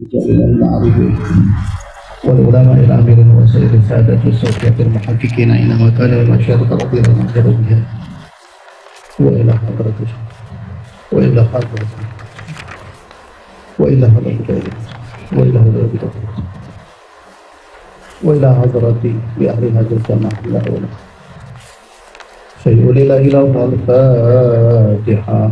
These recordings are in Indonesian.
رجال المعارفين والعلماء العاملين وسائر السادة الصوفية المحققين أينما كانوا المشارق رضي الله عنهم بها وإلى حضرته وإلى حضرته وإلى حضرته وإلى حضرته وإلى حضرته بأهل هذا الجماعة لا أولا شيء لله إله الفاتحة.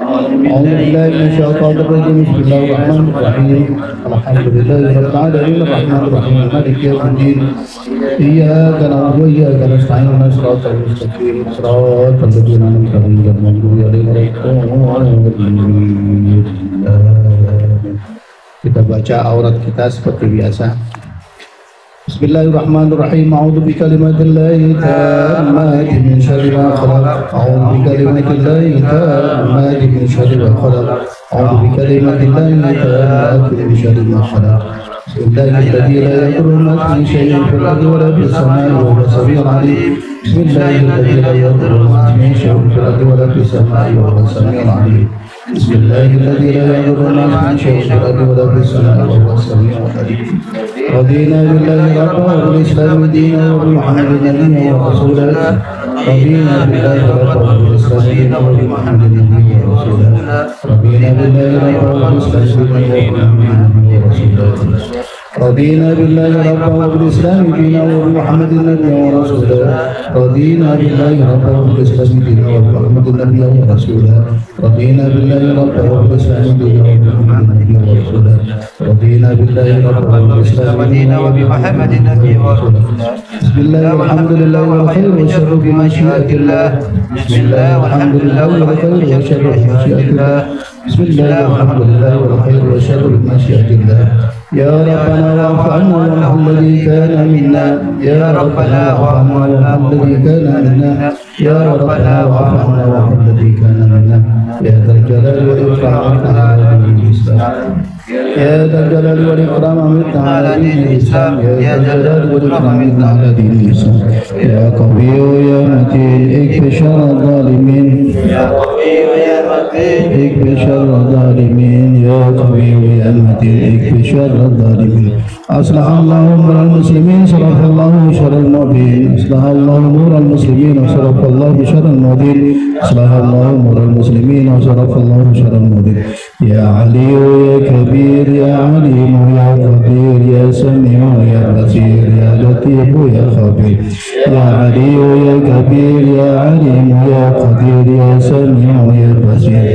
أعوذ بالله من الشيطان الرجيم. بسم الله الرحمن الرحيم. الحمد لله رب العالمين الرحمن الرحيم مالك يوم الدين إياك نعبد وإياك نستعين اهدنا الصراط المستقيم صراط الذين أنعمت عليهم غير المغضوب عليهم ولا الضالين. Kita baca aurat kita seperti biasa. Bismillahirrahmanirrahim. A'udzu bikalimatillahi tammati min syarri ma khalaq. A'udzu bikalimatillahi tammati min syarri ma khalaq. A'udzu bikalimatillahi tammati min syarri ma khalaq. Bismillahirrahmanirrahim. La yadurru ma fi syai'in fil ardi wa la fis samai wa huwa as-sami'ul 'alim. Bismillahirrahmanirrahim. La yadurru ma fi syai'in fil ardi wa la fis samai wa huwa as-sami'ul 'alim. Bismillahirrahmanirrahim. La yadurru ma fi syai'in fil ardi wa la fis samai wa huwa as-sami'ul 'alim. رضينا بالله ربا وبالإسلام دينا وبمحمد نبيا ورسولا. رضينا بالله ربا وبالإسلام دينا وبمحمد نبيا ورسولا. رضينا بالله ربا وبالإسلام دينا وبمحمد ورسولا. رضينا بالله ربا وبالإسلام دينا وبمحمد نبيا ورسولا. رضينا بالله ربا وبالإسلام دينا وبمحمد نبيا ورسولا. رضينا بالله ربا وبالإسلام دينا وبمحمد نبيا ورسولا. رضينا بالله ربا وبالإسلام دينا وبمحمد نبيا ورسولا. بسم الله والحمد لله والخير والشر بمشيئة الله. بسم الله والحمد لله والخير والشر بمشيئة الله. بسم الله والحمد لله والخير والشر بمشيئة الله. يا ربنا واعف عنا وارحم الذي كان منا. يا ربنا واعف عنا وارحم الذي كان منا. يا ربنا واعف عنا وارحم الذي كان منا. يا ذا الجلال والإكرام على دين الإسلام. يا ذا الجلال والإكرام على دين الإسلام. يا ذا الجلال والإكرام على دين الإسلام. يا قوي يا متين اكف شر الظالمين. يا قوي يا متين اكف شر الظالمين. يا قوي يا متين اكف شر الظالمين. أصلح الله أمور المسلمين صرف الله شر المؤمنين. أصلح الله أمور المسلمين وصرف الله شر المؤمنين. أصلح الله أمور المسلمين وصرف الله شر المؤمنين. يا علي يا كبير يا عليم يا قدير يا سميع يا بصير يا لطيف يا خبير. يا علي يا كبير يا عليم يا قدير يا سميع يا بصير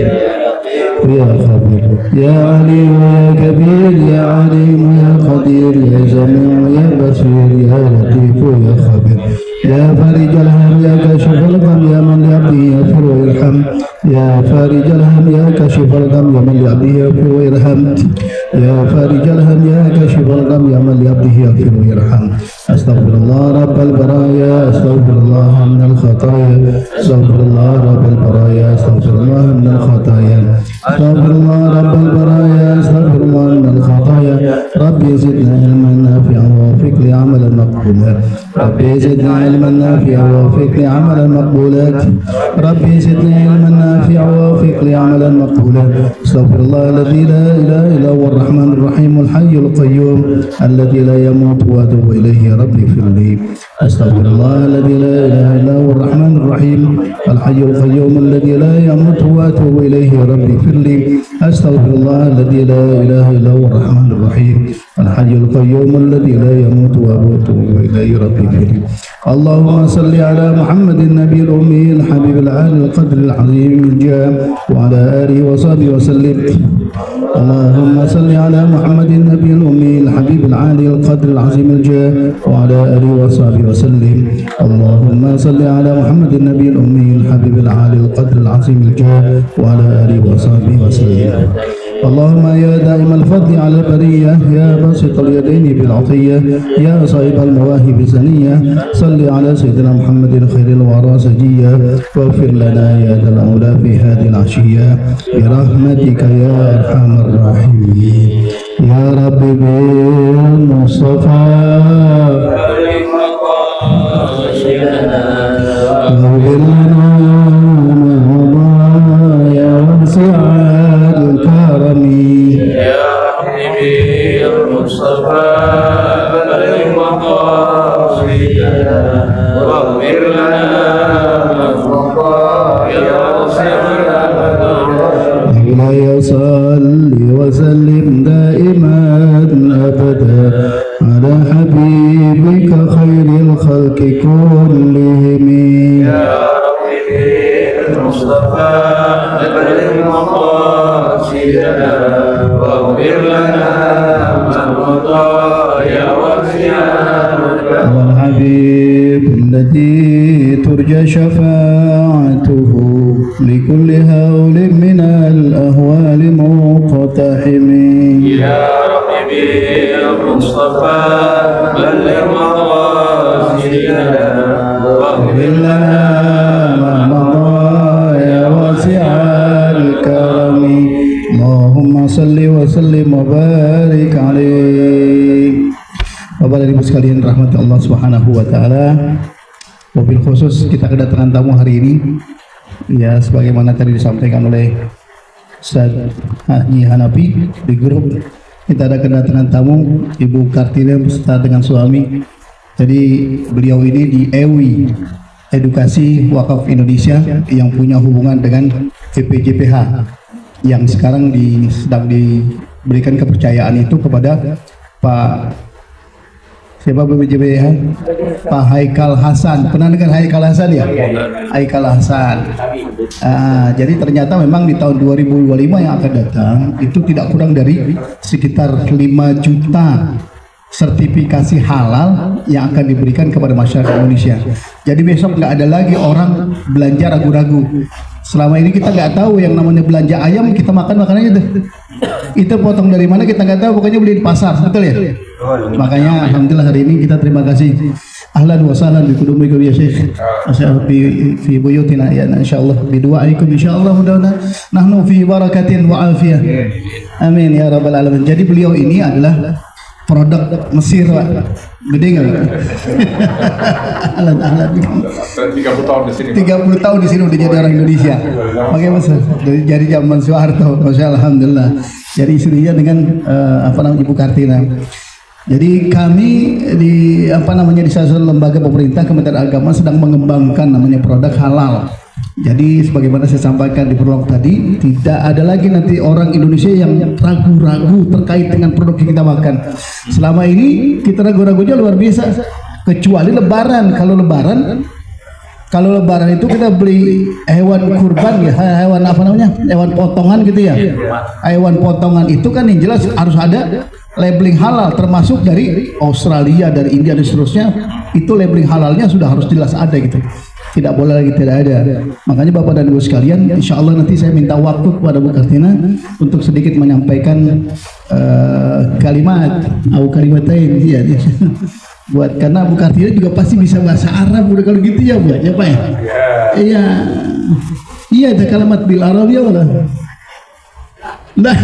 يا خبير. يا علي يا كبير يا عليم يا قدير يا سميع يا بصير يا لطيف يا خبير. يا فارج الهم يا كاشف الغم يا من لعبده يغفر ويرحم. يا فارج الهم يا كاشف الغم يا من لعبده يغفر ويرحم. يا فارج الهم يا كاشف الغم يا من لعبده يغفر ويرحم. أستغفر الله رب البرايا. أستغفر الله من الخطايا. أستغفر الله رب البرايا. أستغفر الله من الخطايا. أستغفر الله رب البرايا. أستغفر الله من الخطايا. ربي زدنا علما نافعا ووفق لي عملا مقبولا. ربي زدنا علما نافعا ووفق لي عملا مقبولا. ربي زدنا علما نافعا ووفق لي عملا مقبولا. أستغفر الله الذي لا إله إلا هو الرحمن الرحيم الحي القيوم الذي لا يموت وأتوب إليه. ربي اغفر لي. أستغفر الله الذي لا إله إلا هو الرحمن الرحيم الحي القيوم الذي لا يموت وأتوب إليه. ربي اغفر لي. أستغفر الله الذي لا إله إلا هو الرحمن الرحيم الحي القيوم الذي لا يموت وأتوب إليه. ربي اغفر لي. اللهم صل على محمد النبي الأمي الحبيب العالي القدر العظيم الجاه وعلى آله وصحبه وسلم. اللهم صل على محمد النبي الأمي الحبيب العالي القدر العظيم الجاه وعلى آله وصحبه وسلم. اللهم صل على محمد النبي الأمي الحبيب العالي القدر العظيم الجاه وعلى آله وصحبه وسلم. اللهم يا دائم الفضل على البرية يا باسط اليدين بالعطية يا صاحب المواهب الزنية صل على سيدنا محمد خير الورى سجية واغفر لنا يا ذا الأولى في هذه العشية برحمتك يا أرحم الراحمين. يا رب بالمصطفى اغفر لنا ما مضى يا واسع الكرم. يا رب سيدنا واغفر لنا ما مضى يا واسع والحبيب الذي ترجى شفاعته لكل هول من الأهوال مقتحم يا ربي بالمصطفى بلغ مقاصدنا واغفر لنا ما مضى يا واسع الكرم اللهم صل وسلم وبارك عليه. Bapak dan Ibu sekalian rahmat Allah Subhanahu wa taala. Mobil khusus kita kedatangan tamu hari ini ya sebagaimana tadi disampaikan oleh Ustaz Haji Hanafi di grup, kita ada kedatangan tamu Ibu Kartina beserta dengan suami. Jadi beliau ini di EWI Edukasi Wakaf Indonesia yang punya hubungan dengan BPJPH yang sekarang sedang diberikan kepercayaan itu kepada Pak siapa BPJPH? Pak Haikal Hasan. Pernah dengar Haikal Hasan ya? Haikal Hasan. Jadi ternyata memang di tahun 2025 yang akan datang itu tidak kurang dari sekitar 5 juta sertifikasi halal yang akan diberikan kepada masyarakat Indonesia. Jadi besok nggak ada lagi orang belanja ragu-ragu. Selama ini kita nggak tahu yang namanya belanja ayam, kita makan makanannya itu potong dari mana kita nggak tahu, pokoknya beli di pasar, betul ya? Makanya alhamdulillah hari ini kita terima kasih. Ahlan wa sahlan bi kudumikum ya Syekh. Asy'al fi buyutina ya insyaallah bi du'aikum insyaallah mudah-mudahan nahnu fi barakatin wa afiyah. Amin ya rabbal alamin. Jadi beliau ini adalah produk Mesir, Pak. Gede nggak? Alat-alat 30 tahun di sini. 30 tahun di sini udah jadi orang Indonesia. Makanya Mas, dari zaman Soeharto, Masya alhamdulillah. Jadi istrinya dengan Ibu Kartina. Jadi kami di di salah satu lembaga pemerintah Kementerian Agama sedang mengembangkan namanya produk halal. Jadi sebagaimana saya sampaikan di prolog tadi, tidak ada lagi nanti orang Indonesia yang ragu-ragu terkait dengan produk yang kita makan. Selama ini kita ragu-ragunya luar biasa, kecuali Lebaran. Kalau Lebaran itu kita beli hewan kurban ya, hewan potongan gitu ya. Hewan potongan itu kan yang jelas harus ada labeling halal, termasuk dari Australia, dari India dan seterusnya. Itu labeling halalnya sudah harus jelas ada gitu. Tidak boleh lagi tidak ada. Makanya Bapak dan Ibu sekalian, insya Allah nanti saya minta waktu kepada Bu Kartina untuk sedikit menyampaikan kalimat kalimatain ya, buat karena Bu Kartina juga pasti bisa bahasa Arab udah kalau gitu ya Bu ya Pak ya. Iya ada kalimat bil Arab ya wala. Nah,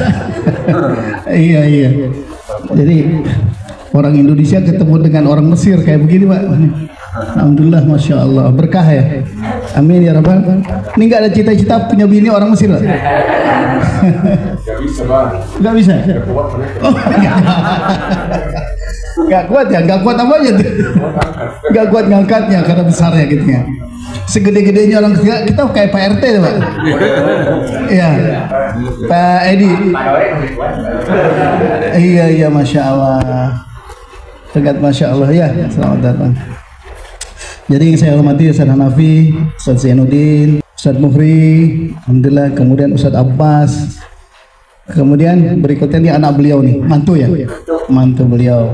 iya. Jadi orang Indonesia ketemu dengan orang Mesir kayak begini Pak. Alhamdulillah, Masya Allah, berkah ya. Amin ya Rabbal. Ini nggak ada cita-cita punya bini orang Mesir lah. Gak bisa Bang. Nggak bisa. Oh, nggak kuat ya, nggak kuat apa aja tuh. Nggak kuat ngangkatnya karena besarnya gitu ya. Segede-gedenya orang kita kayak Pak RT tuh Pak. Iya, Pak Edi. Iya, Masya Allah. Tegat Masya Allah ya. Selamat datang. Jadi yang saya hormati Ustaz Hanafi, Ustaz Zainuddin, Ustaz Muhri, alhamdulillah, kemudian Ustaz Abbas, kemudian berikutnya ini anak beliau nih, mantu ya, mantu beliau,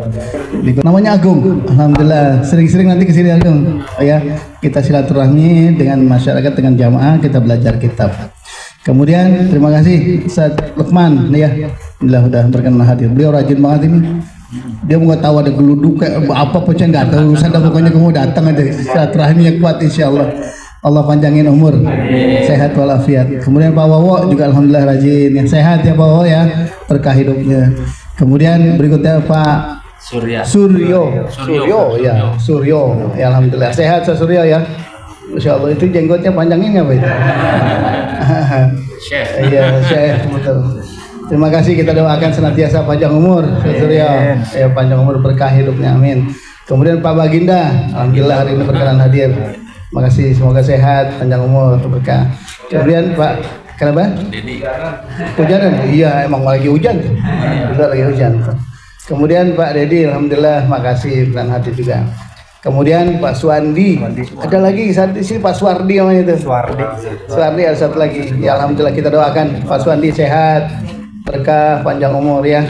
namanya Agung, alhamdulillah, sering-sering nanti kesini Agung, ya, kita silaturahmi dengan masyarakat, dengan jamaah, kita belajar kitab. Kemudian terima kasih Ustaz Lukman, ya, alhamdulillah udah berkenan hadir, beliau rajin banget ini. Dia mau tahu ada geluduk kayak apa pocong nggak tahu urusan, pokoknya kamu datang aja, silaturahminya kuat insyaallah. Allah panjangin umur, sehat walafiat. Kemudian Pak Wowo juga alhamdulillah rajin, yang sehat ya Pak Wowo ya, berkah hidupnya. Kemudian berikutnya Pak Suryo ya alhamdulillah sehat Pak Suryo ya. Masya Allah, itu jenggotnya panjangin nggak Pak? Iya Syekh betul. Terima kasih, kita doakan senantiasa panjang umur, Surya, ya panjang umur berkah hidupnya, amin. Kemudian Pak Baginda, alhamdulillah hari ini berkenan hadir. Terima kasih, semoga sehat, panjang umur, berkah. Kemudian Pak, kenapa? Hujanan? Iya, emang lagi hujan. Udah lagi hujan. Kemudian Pak Dedi, alhamdulillah, makasih berkenan hadir juga. Kemudian Pak Suwandi, ada lagi di sini Pak Suwardi namanya itu. Suwardi ada satu lagi. Ya alhamdulillah kita doakan Pak Suwandi sehat. berkah panjang umur ya.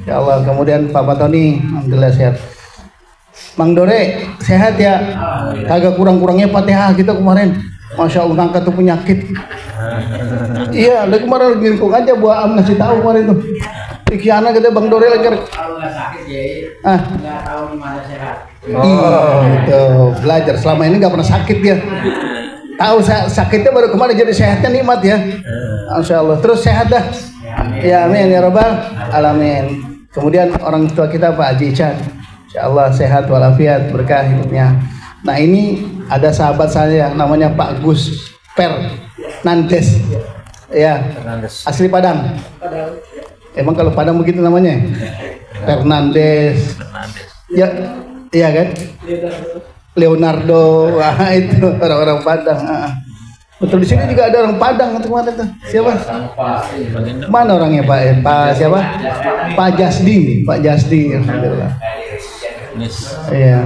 Ya Allah. Kemudian Pak Tony, alhamdulillah sehat. Mang Dore sehat ya. Kagak kurang-kurangnya Fatihah gitu kemarin. Masya Allah ngangkat tuh penyakit. Iya, lagi kemarin ngirkung aja buat am ngasih tahu kemarin tuh. Ikiana gede Bang Dore lagi. Kalau nggak sakit ya, nggak tahu di mana sehat. Oh, itu belajar selama ini nggak pernah sakit dia. Tahu sakitnya baru kemarin jadi sehatnya nikmat ya. Masya Allah. Terus sehat dah. Ya amin ya rabbal alamin. Kemudian orang tua kita Pak Haji Ican, insya Allah sehat walafiat berkah hidupnya. Nah ini ada sahabat saya namanya Pak Gus Fernandes, ya asli Padang. Emang kalau Padang begitu namanya? Fernandes. Ya, iya kan? Leonardo, wah itu orang-orang Padang. Betul, di sini juga ada orang Padang kemarin tuh. Siapa? Mana orangnya Pak? Pak siapa? Pak Jasdi, alhamdulillah. Iya.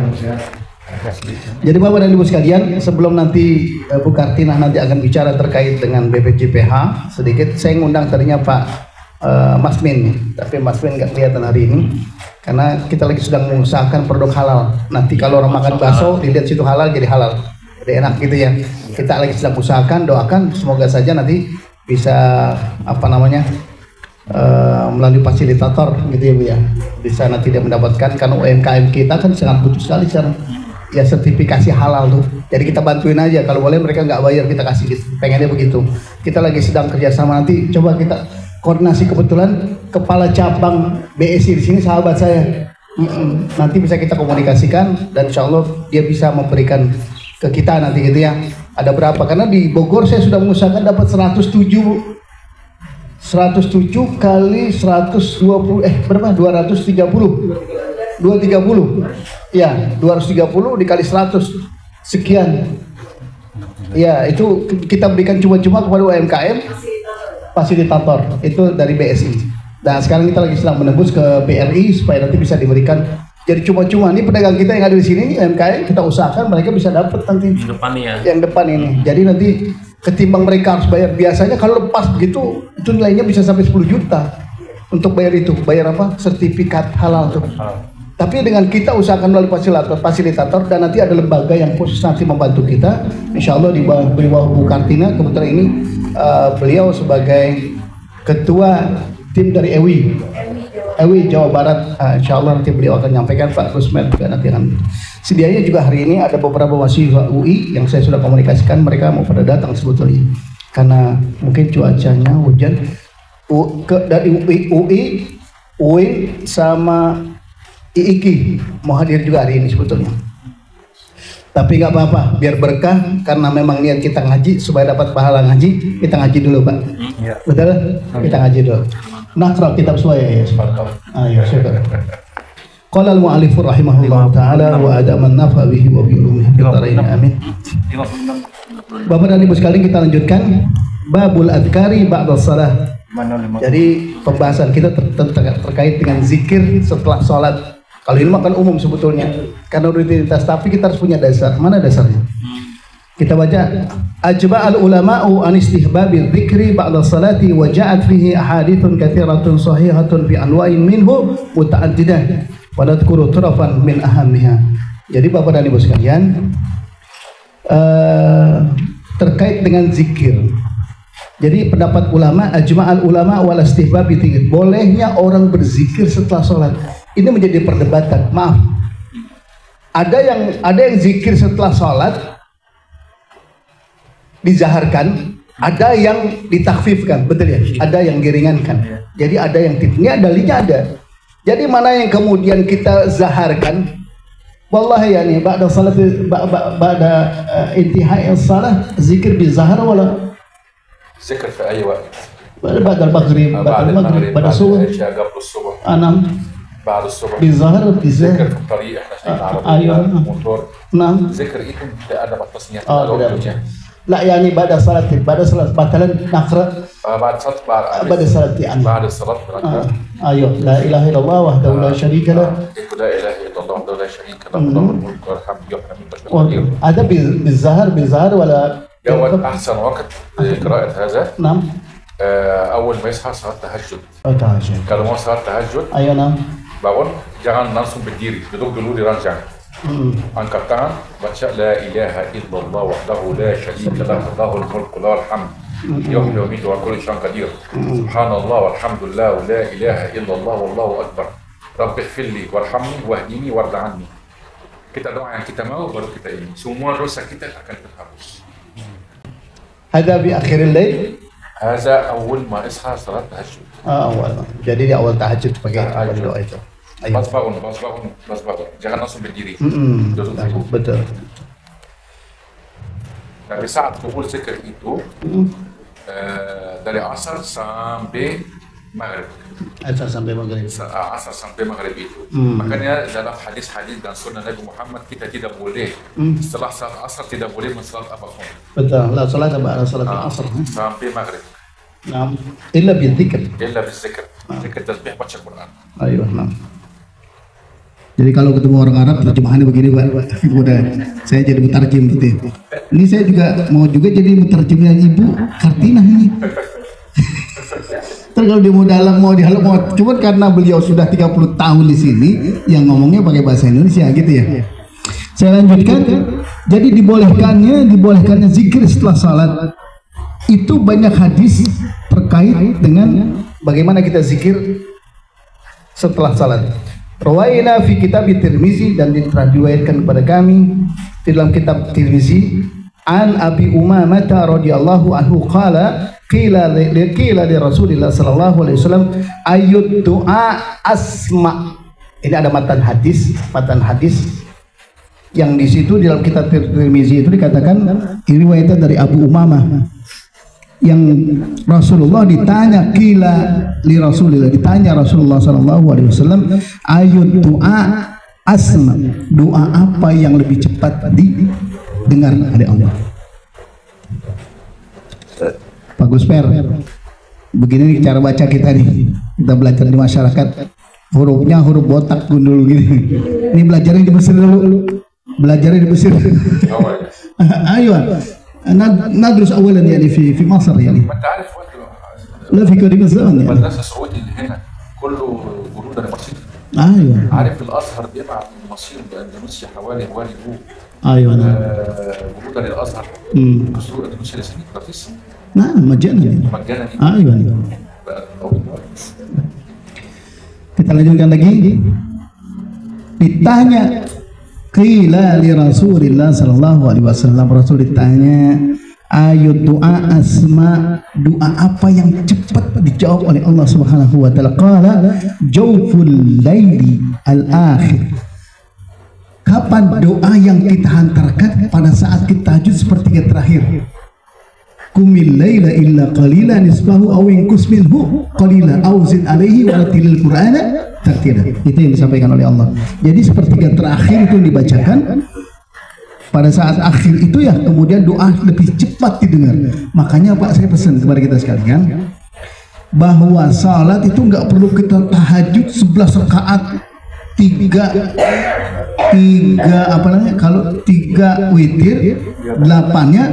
Jadi Bapak dan Ibu sekalian, sebelum nanti Bu Kartina nanti akan bicara terkait dengan BPJPH sedikit, saya ngundang tadinya Pak Mas Min, tapi Mas Min nggak kelihatan hari ini karena kita lagi sedang mengusahakan produk halal. Nanti kalau orang makan bakso dilihat situ halal jadi halal, jadi enak gitu ya. Kita lagi sedang usahakan, doakan semoga saja nanti bisa melalui fasilitator gitu ya Bu ya, bisa nanti dia mendapatkan, karena UMKM kita kan sangat butuh sekali sekarang ya sertifikasi halal tuh. Jadi kita bantuin aja, kalau boleh mereka nggak bayar kita kasih gitu, pengennya begitu. Kita lagi sedang kerjasama, nanti coba kita koordinasi. Kebetulan kepala cabang BSI di sini sahabat saya, nanti bisa kita komunikasikan dan insya Allah dia bisa memberikan ke kita nanti gitu ya. Ada berapa? Karena di Bogor saya sudah mengusahakan dapat 107 kali 120 berapa? 230 ya, 230 dikali 100 sekian ya, itu kita berikan cuma-cuma kepada UMKM fasilitator itu dari BSI. Dan sekarang kita lagi sedang menembus ke BRI supaya nanti bisa diberikan jadi cuma-cuma. Ini pedagang kita yang ada di sini UMKM, kita usahakan mereka bisa dapat nanti yang depan ini. Jadi nanti ketimbang mereka harus bayar, biasanya kalau lepas begitu itu nilainya bisa sampai 10 juta untuk bayar itu, bayar apa? Sertifikat halal tuh. Tapi dengan kita usahakan melalui fasilitator dan nanti ada lembaga yang khusus nanti membantu kita. Insya Allah di bawah Bu Kartina, kebetulan ini beliau sebagai ketua tim dari EWI Jawa Barat. Insya Allah nanti beliau akan menyampaikan, Pak Kusmet juga nanti akan. Sedianya juga hari ini ada beberapa mahasiswa UI yang saya sudah komunikasikan, mereka mau pada datang sebetulnya karena mungkin cuacanya hujan. Dari UI, UIN sama IIKI mau hadir juga hari ini sebetulnya. Tapi nggak apa-apa, biar berkah, karena memang niat kita ngaji supaya dapat pahala ngaji. Kita ngaji dulu Pak, ya. Betul? Kita ngaji dulu. Nakra kitab suaya ya. Ayo, syukur. Qala al-mu'allif rahimahullah ta'ala wa adaman nafa bihi wa bi ulumihi amin. Bapak dan Ibu sekalian, kita lanjutkan babul adhkari ba'da shalah. Jadi pembahasan kita terkait dengan zikir setelah sholat. Kalau ini makan umum sebetulnya karena rutinitas, tapi kita harus punya dasar. Mana dasarnya? Kita baca, ajma'al ulama'u an istihbabil dzikri ba'da salati wa ja'at fihi ahaditsun katsiratun sahihatun fi anwa'in minhu muta'addidah wa nadhkuru turafan min ahammiha. Jadi Bapak dan Ibu sekalian, terkait dengan zikir. Jadi pendapat ulama, ajma'al ulama wal istihbab dzikir, bolehnya orang berzikir setelah sholat. Ini menjadi perdebatan. Maaf, ada yang zikir setelah sholat dizaharkan, ada yang ditakfifkan, betul ya? Ada yang diringankan. Jadi ada yang ini dalilnya ada. Jadi mana yang kemudian kita zaharkan? Wallahi ya nih, ba'da salat ba'da intihai salat zikir bizahar wala zikir fi ayi waqt? Ba'da al-maghrib, ba'da subuh, anam بعد الصبح bizahar ذكر في الطريق احنا شايفين عربية موتور نعم ذكر ايه بأدب التصنيع لا يعني بعد صلاة مثلا نقرأ بعد صلاة بعد الصلاة أيوه لا إله إلا الله وحده لا شريك له لا إله إلا الله وحده لا شريك له له الملك والحمد يحيي ويميت هذا بالظاهر ولا أحسن وقت لقراءة هذا نعم أول ما يصحى صلاة تهجد. tahajud. Kalau mau salat tahajud, Ayo nam. bangun jangan langsung berdiri, duduk dulu di ranjang. Angkat tangan, baca la ilaha illallah wahdahu la syarika lahu lahul mulku wa lahul hamd. Yuhyi wa yumiitu wa kullu syai'in qadir. Subhanallah walhamdulillah wa la ilaha illallah wallahu akbar. Rabbi ighfirli warhamni wahdini warda anni. Kita doa yang kita mau baru kita ini. Semua dosa kita akan terhapus. Ada di akhir lail. Haza awal ma isha salat tahajud. Awal. Jadi di awal tahajud pakai doa itu. Pas bangun. Jangan langsung berdiri. Duduk dulu. Betul. Tapi saat kumpul zikir itu dari asar sampai maghrib. Asar sampai maghrib. Asar sampai maghrib itu. Makanya dalam hadis-hadis dan sunnah Nabi Muhammad kita tidak boleh setelah salat asar tidak boleh mensalat apapun. Betul. La salat ba'da salat asar. Sampai maghrib. Naam. Illa bidzikr. Illa bidzikr. Zikir tasbih baca Quran. Ayo, naam. Jadi kalau ketemu orang Arab terjemahannya begini Pak, udah saya jadi mutarjim gitu. Ini saya juga mau jadi mutarjimnya Ibu Kartina ini. Terus kalau dia mau dalam mau dihaluk mau, cuman karena beliau sudah 30 tahun di sini, yang ngomongnya pakai bahasa Indonesia gitu ya. Saya lanjutkan. Jadi dibolehkannya zikir setelah salat. Itu banyak hadis terkait dengan bagaimana kita zikir setelah salat. Rawaina fi kitab Tirmizi, dan diriwayatkan kepada kami di dalam kitab Tirmizi an Abi Umamah radhiyallahu anhu qala qila li Rasulillah sallallahu alaihi wasallam ayyud du'a asma. Ini ada matan hadis yang di situ di dalam kitab Tirmizi itu dikatakan ini riwayatnya dari Abu Umamah yang Rasulullah ditanya ditanya Rasulullah sallallahu alaihi wasallam ayat doa asma, doa apa yang lebih cepat didengar oleh Allah. Pak Gusper, begini nih cara baca kita nih, kita belajar di masyarakat, hurufnya huruf botak gundul gini. Ini belajarnya di Mesir dulu, ayo ندرس اولا يعني في مصر يعني. ما انت عارف لا في كريم الزمن يعني. المدرسه السعودي اللي هنا كله جنود المصير. ايوه. عارف الازهر بيبعت المصير باندونيسيا حوالي ايوه. جنود الازهر دستور اندونيسيا لسنين gratis. نعم مجانا. ايوه. Kita lanjutkan lagi. Ditanya qila li Rasulillah sallallahu alaihi wasallam, Rasul ditanya ayat doa asma, doa apa yang cepat dijawab oleh Allah Subhanahu wa taala? Qala jawful laili al-akhir. Kapan doa yang kita hantarkan pada saat kita tahajud sepertiga terakhir? Qumil laila illa qalilan nisbahu aw inqus minhu qalila aw zid alaihi wa ratilil qur'ana tartila. Itu yang disampaikan oleh Allah. Jadi sepertiga terakhir itu dibacakan pada saat akhir itu ya, kemudian doa lebih cepat didengar. Makanya Pak, saya pesan kepada kita sekalian bahwa salat itu nggak perlu kita tahajud 11 rakaat, kalau 3 witir 8-nya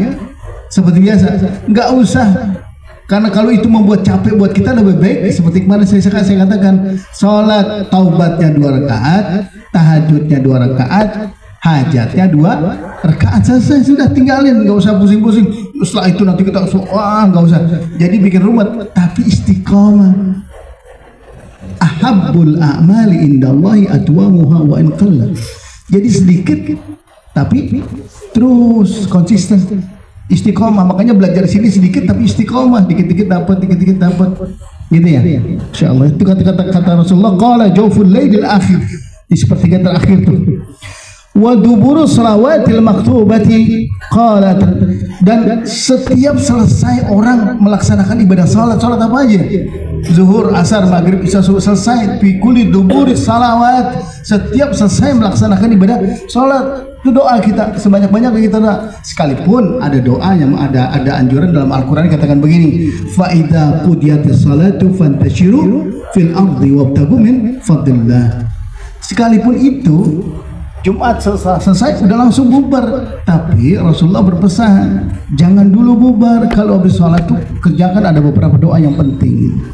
seperti biasa, nggak usah. Karena kalau itu membuat capek buat kita, lebih baik seperti kemarin saya katakan, sholat taubatnya 2 rakaat, tahajudnya 2 rakaat, hajatnya 2 rakaat, selesai, sudah, tinggalin, nggak usah pusing-pusing. Setelah itu nanti kita nggak usah jadi bikin rumit, tapi istiqomah. Ahabbul a'mali indallahi atwamuha wa in qalla. Jadi sedikit tapi terus konsisten. Istiqomah, makanya belajar sini sedikit tapi istiqomah, dikit-dikit dapat gitu ya. Insyaallah itu kata Rasulullah, qala jawful lailil akhir, di sepertiga terakhir tuh. Wa duburu salawatil maktubati, qala, dan setiap selesai orang melaksanakan ibadah salat apa aja? Zuhur, asar, maghrib, isya, subuh, selesai. Fi kulli duburi salawat, setiap selesai melaksanakan ibadah salat. Itu doa kita sebanyak-banyaknya kita doa. Sekalipun ada doa yang ada anjuran dalam Al-Qur'an katakan begini, fa idza qudiyatis salatu fantashiru fil ardi wabtagu min fadlillah. Sekalipun itu Jumat selesai udah langsung bubar. Tapi Rasulullah berpesan, jangan dulu bubar. Kalau habis sholat tuh kerjakan ada beberapa doa yang penting.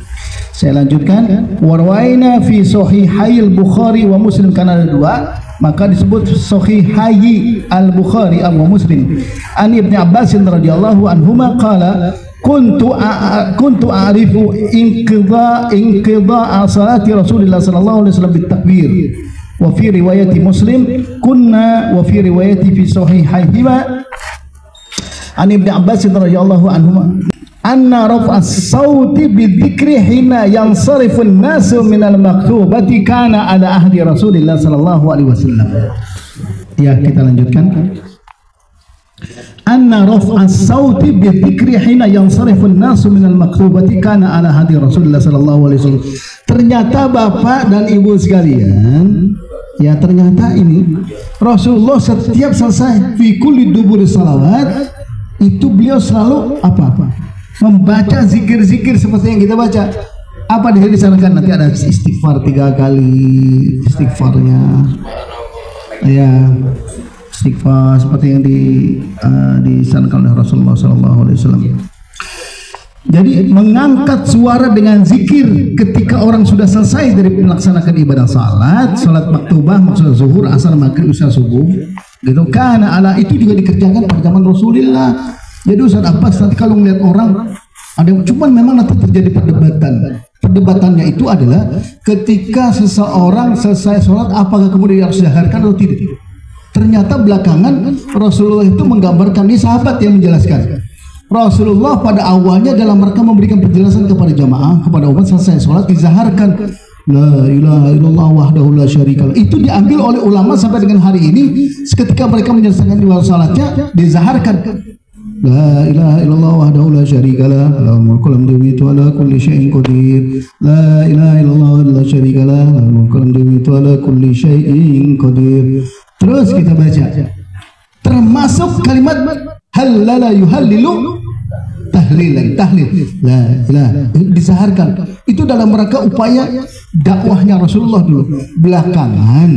Saya lanjutkan. Warwaina fi sahihayil Bukhari wa Muslim, karena ada dua maka disebut sahihayi al-Bukhari wa Muslim. An Ibnu Abbas radhiyallahu anhuma qala kuntu a'rifu inqidha salati Rasulillah sallallahu alaihi wasallam bitakbir. Wa fi riwayati Muslim kunna wa fi riwayati fi sahihayhima an Ibnu Abbas radhiyallahu anhuma anna raf'as sauti bidzikri hina yansarifu an-nasu minal maktubati kana ala ahdi Rasulillah sallallahu alaihi wasallam. Ya, kita lanjutkan. Anna raf'as sauti bidzikri hina yansarifu an-nasu minal maktubati kana ala ahdi Rasulillah sallallahu alaihi wasallam. Ternyata Bapak dan Ibu sekalian, ya ternyata ini Rasulullah setiap selesai fi kulli duburi salawat itu beliau selalu apa? Membaca zikir-zikir seperti yang kita baca. Apa disarankan? Nanti ada istighfar 3 kali istighfarnya, ya istighfar seperti yang disarankan oleh Rasulullah SAW. Jadi mengangkat suara dengan zikir ketika orang sudah selesai dari melaksanakan ibadah salat maktubah, maksud zuhur, asar, maghrib, isya, subuh, gitu. Karena ala itu juga dikerjakan pada zaman Rasulullah. Jadi Ustaz Abbas nanti kalau melihat orang ada yang cuman memang nanti terjadi perdebatan. Perdebatannya itu adalah ketika seseorang selesai sholat apakah kemudian harus dijaharkan atau tidak. Ternyata belakangan Rasulullah itu menggambarkan, ini sahabat yang menjelaskan. Rasulullah pada awalnya dalam rangka memberikan penjelasan kepada jamaah, kepada umat selesai sholat dizaharkan la ilaha illallah wahdahu la syarikalah. Itu diambil oleh ulama sampai dengan hari ini. Ketika mereka menyelesaikan ibadah salatnya dizaharkan la ilaha illallah wahdahu la syarikalah lahul mulku wa lahul hamdu wa ala kulli syai'in qadir. La ilaha illallah la syarikalah lahul mulku wa lahul hamdu wa ala kulli syai'in qadir. Terus kita baca termasuk kalimat halala yuhallilu tahlil la ilaha disaharkan. Itu dalam rangka upaya dakwahnya Rasulullah dulu. Belakangan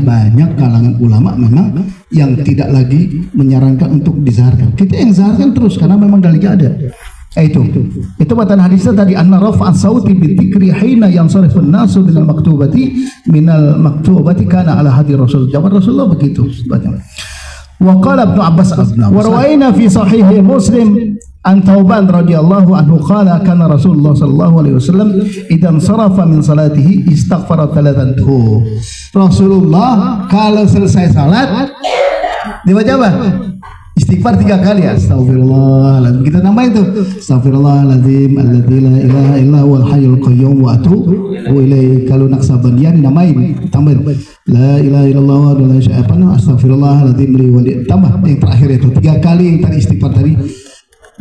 banyak kalangan ulama memang yang tidak lagi menyarankan untuk disaharkan. Kita yang zaharkan terus karena memang dalilnya ada. Itu bacaan hadisnya tadi, anna raf'an sauti bidzikri hina yansarifun nasu minal maktubati kana ala hadi Rasul. Zaman Rasulullah begitu bacaan. Wa qala Ibnu Abbas wa rawaina fi sahih Muslim an Thauban radhiyallahu anhu qala kana Rasulullah sallallahu alaihi wasallam idan sarafa min salatihi istaghfara thalathan. Rasulullah kalau selesai salat dibaca apa? Istighfar 3 kali. Astagfirullahaladzim, kita nama itu astagfirullahaladzim alladzi la ilaha illa huwal hayyul qayyum wa atubu ilaihi. Kalau Naksabandian namain tambahin la ilaha illallah wa la syai'a astagfirullahaladzim li wali, tambah yang terakhir itu 3 kali yang tadi istighfar tadi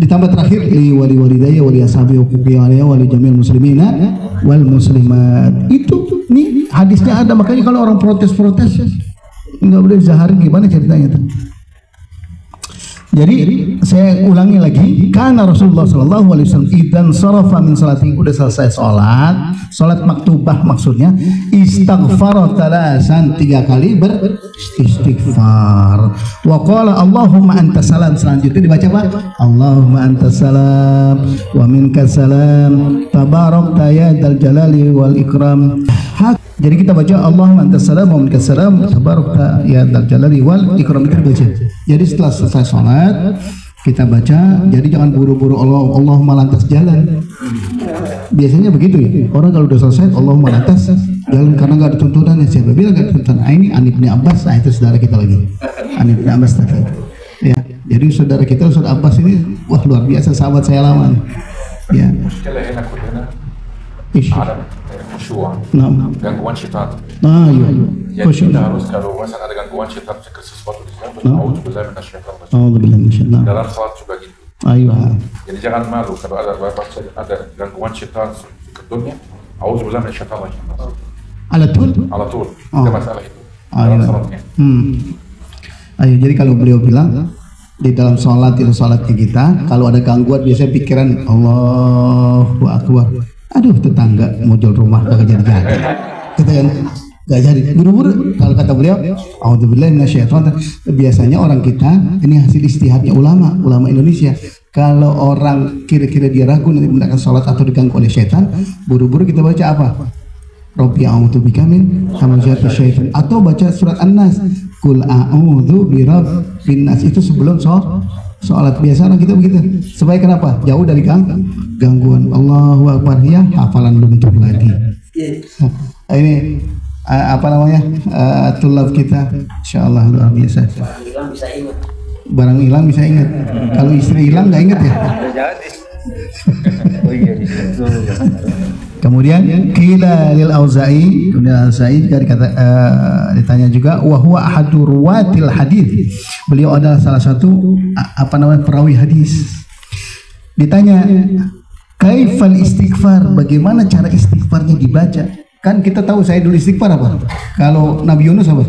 ditambah terakhir li wali walidayya wali ashabi wa qiyalaya wali jami'il muslimina wal muslimat. Itu nih hadisnya ada, makanya kalau orang protes nggak boleh zaharin, gimana ceritanya tuh? Jadi saya ulangi lagi, karena Rasulullah sallallahu alaihi wasallam idan sarafa min salati, udah selesai salat maktubah maksudnya, istighfar talasan 3 kali beristighfar. Wa qala Allahumma antas salam, selanjutnya dibaca apa? Allahumma antas salam wa minkas salam tabarakta ya dzal jalali wal ikram. Jadi kita baca Allahumma antas salam wa minkas salam tabarakta ya dzal jalali wal ikram, itu baca. Jadi setelah selesai salat kita baca, jadi jangan buru-buru Allahumma lantas jalan. Biasanya begitu ya, orang kalau udah selesai Allahumma lantas jalan karena nggak ada tuntunan. Siapa bilang nggak ada tuntunan? Ini An Ibnu Abbas, itu saudara kita lagi, An Ibnu Abbas tadi. Ya, jadi saudara kita Ustaz Abbas ini wah luar biasa, sahabat saya lama. Ya. Gangguan syaitan. Iya. Jadi kita harus, kalau misalnya ada gangguan syaitan ke sesuatu di sana, auzubillahi minasyaitonir rajim. Auzubillahi minasyaitonir rajim. Dalam salat juga gitu. Ayo. Jadi jangan malu kalau ada gangguan syaitan ke dunia, auzubillahi minasyaitonir rajim. Ala tul. Ada masalah itu. Dalam salatnya. Ayo, jadi kalau beliau bilang di dalam sholat itu sholatnya kita, kalau ada gangguan biasanya pikiran Allahu Akbar. Aduh, tetangga mau jual rumah kagak jadi. Gitu kan. nggak jadi. Buru-buru kalau kata beliau, auzubillahi minasyaitonir. Biasanya orang kita ini hasil istihadnya ulama Indonesia. Kalau orang kira-kira dia ragu nanti mendapatkan sholat atau diganggu oleh syaitan, buru-buru kita baca apa? Rabbi a'udzubika min hamazati syaitan, atau baca surat An-Nas, Qul a'udzu birabbin nas. Itu sebelum sholat. Biasa orang kita begitu. Supaya kenapa? Jauh dari gangguan. Allahu Akbar, ya hafalan luntur lagi. Ini apa namanya? Tulab kita, insyaallah luar biasa. Barang hilang bisa ingat. Kalau istri hilang nggak ingat ya. Kemudian qila lil Auza'i, kemudian Auza'i juga ditanya juga, wa huwa ahadu ruwatil hadis. Beliau adalah salah satu perawi hadis. Ditanya, kaifal istighfar, bagaimana cara istighfarnya dibaca? Kan kita tahu, saya dulu istighfar apa? Kalau Nabi Yunus apa?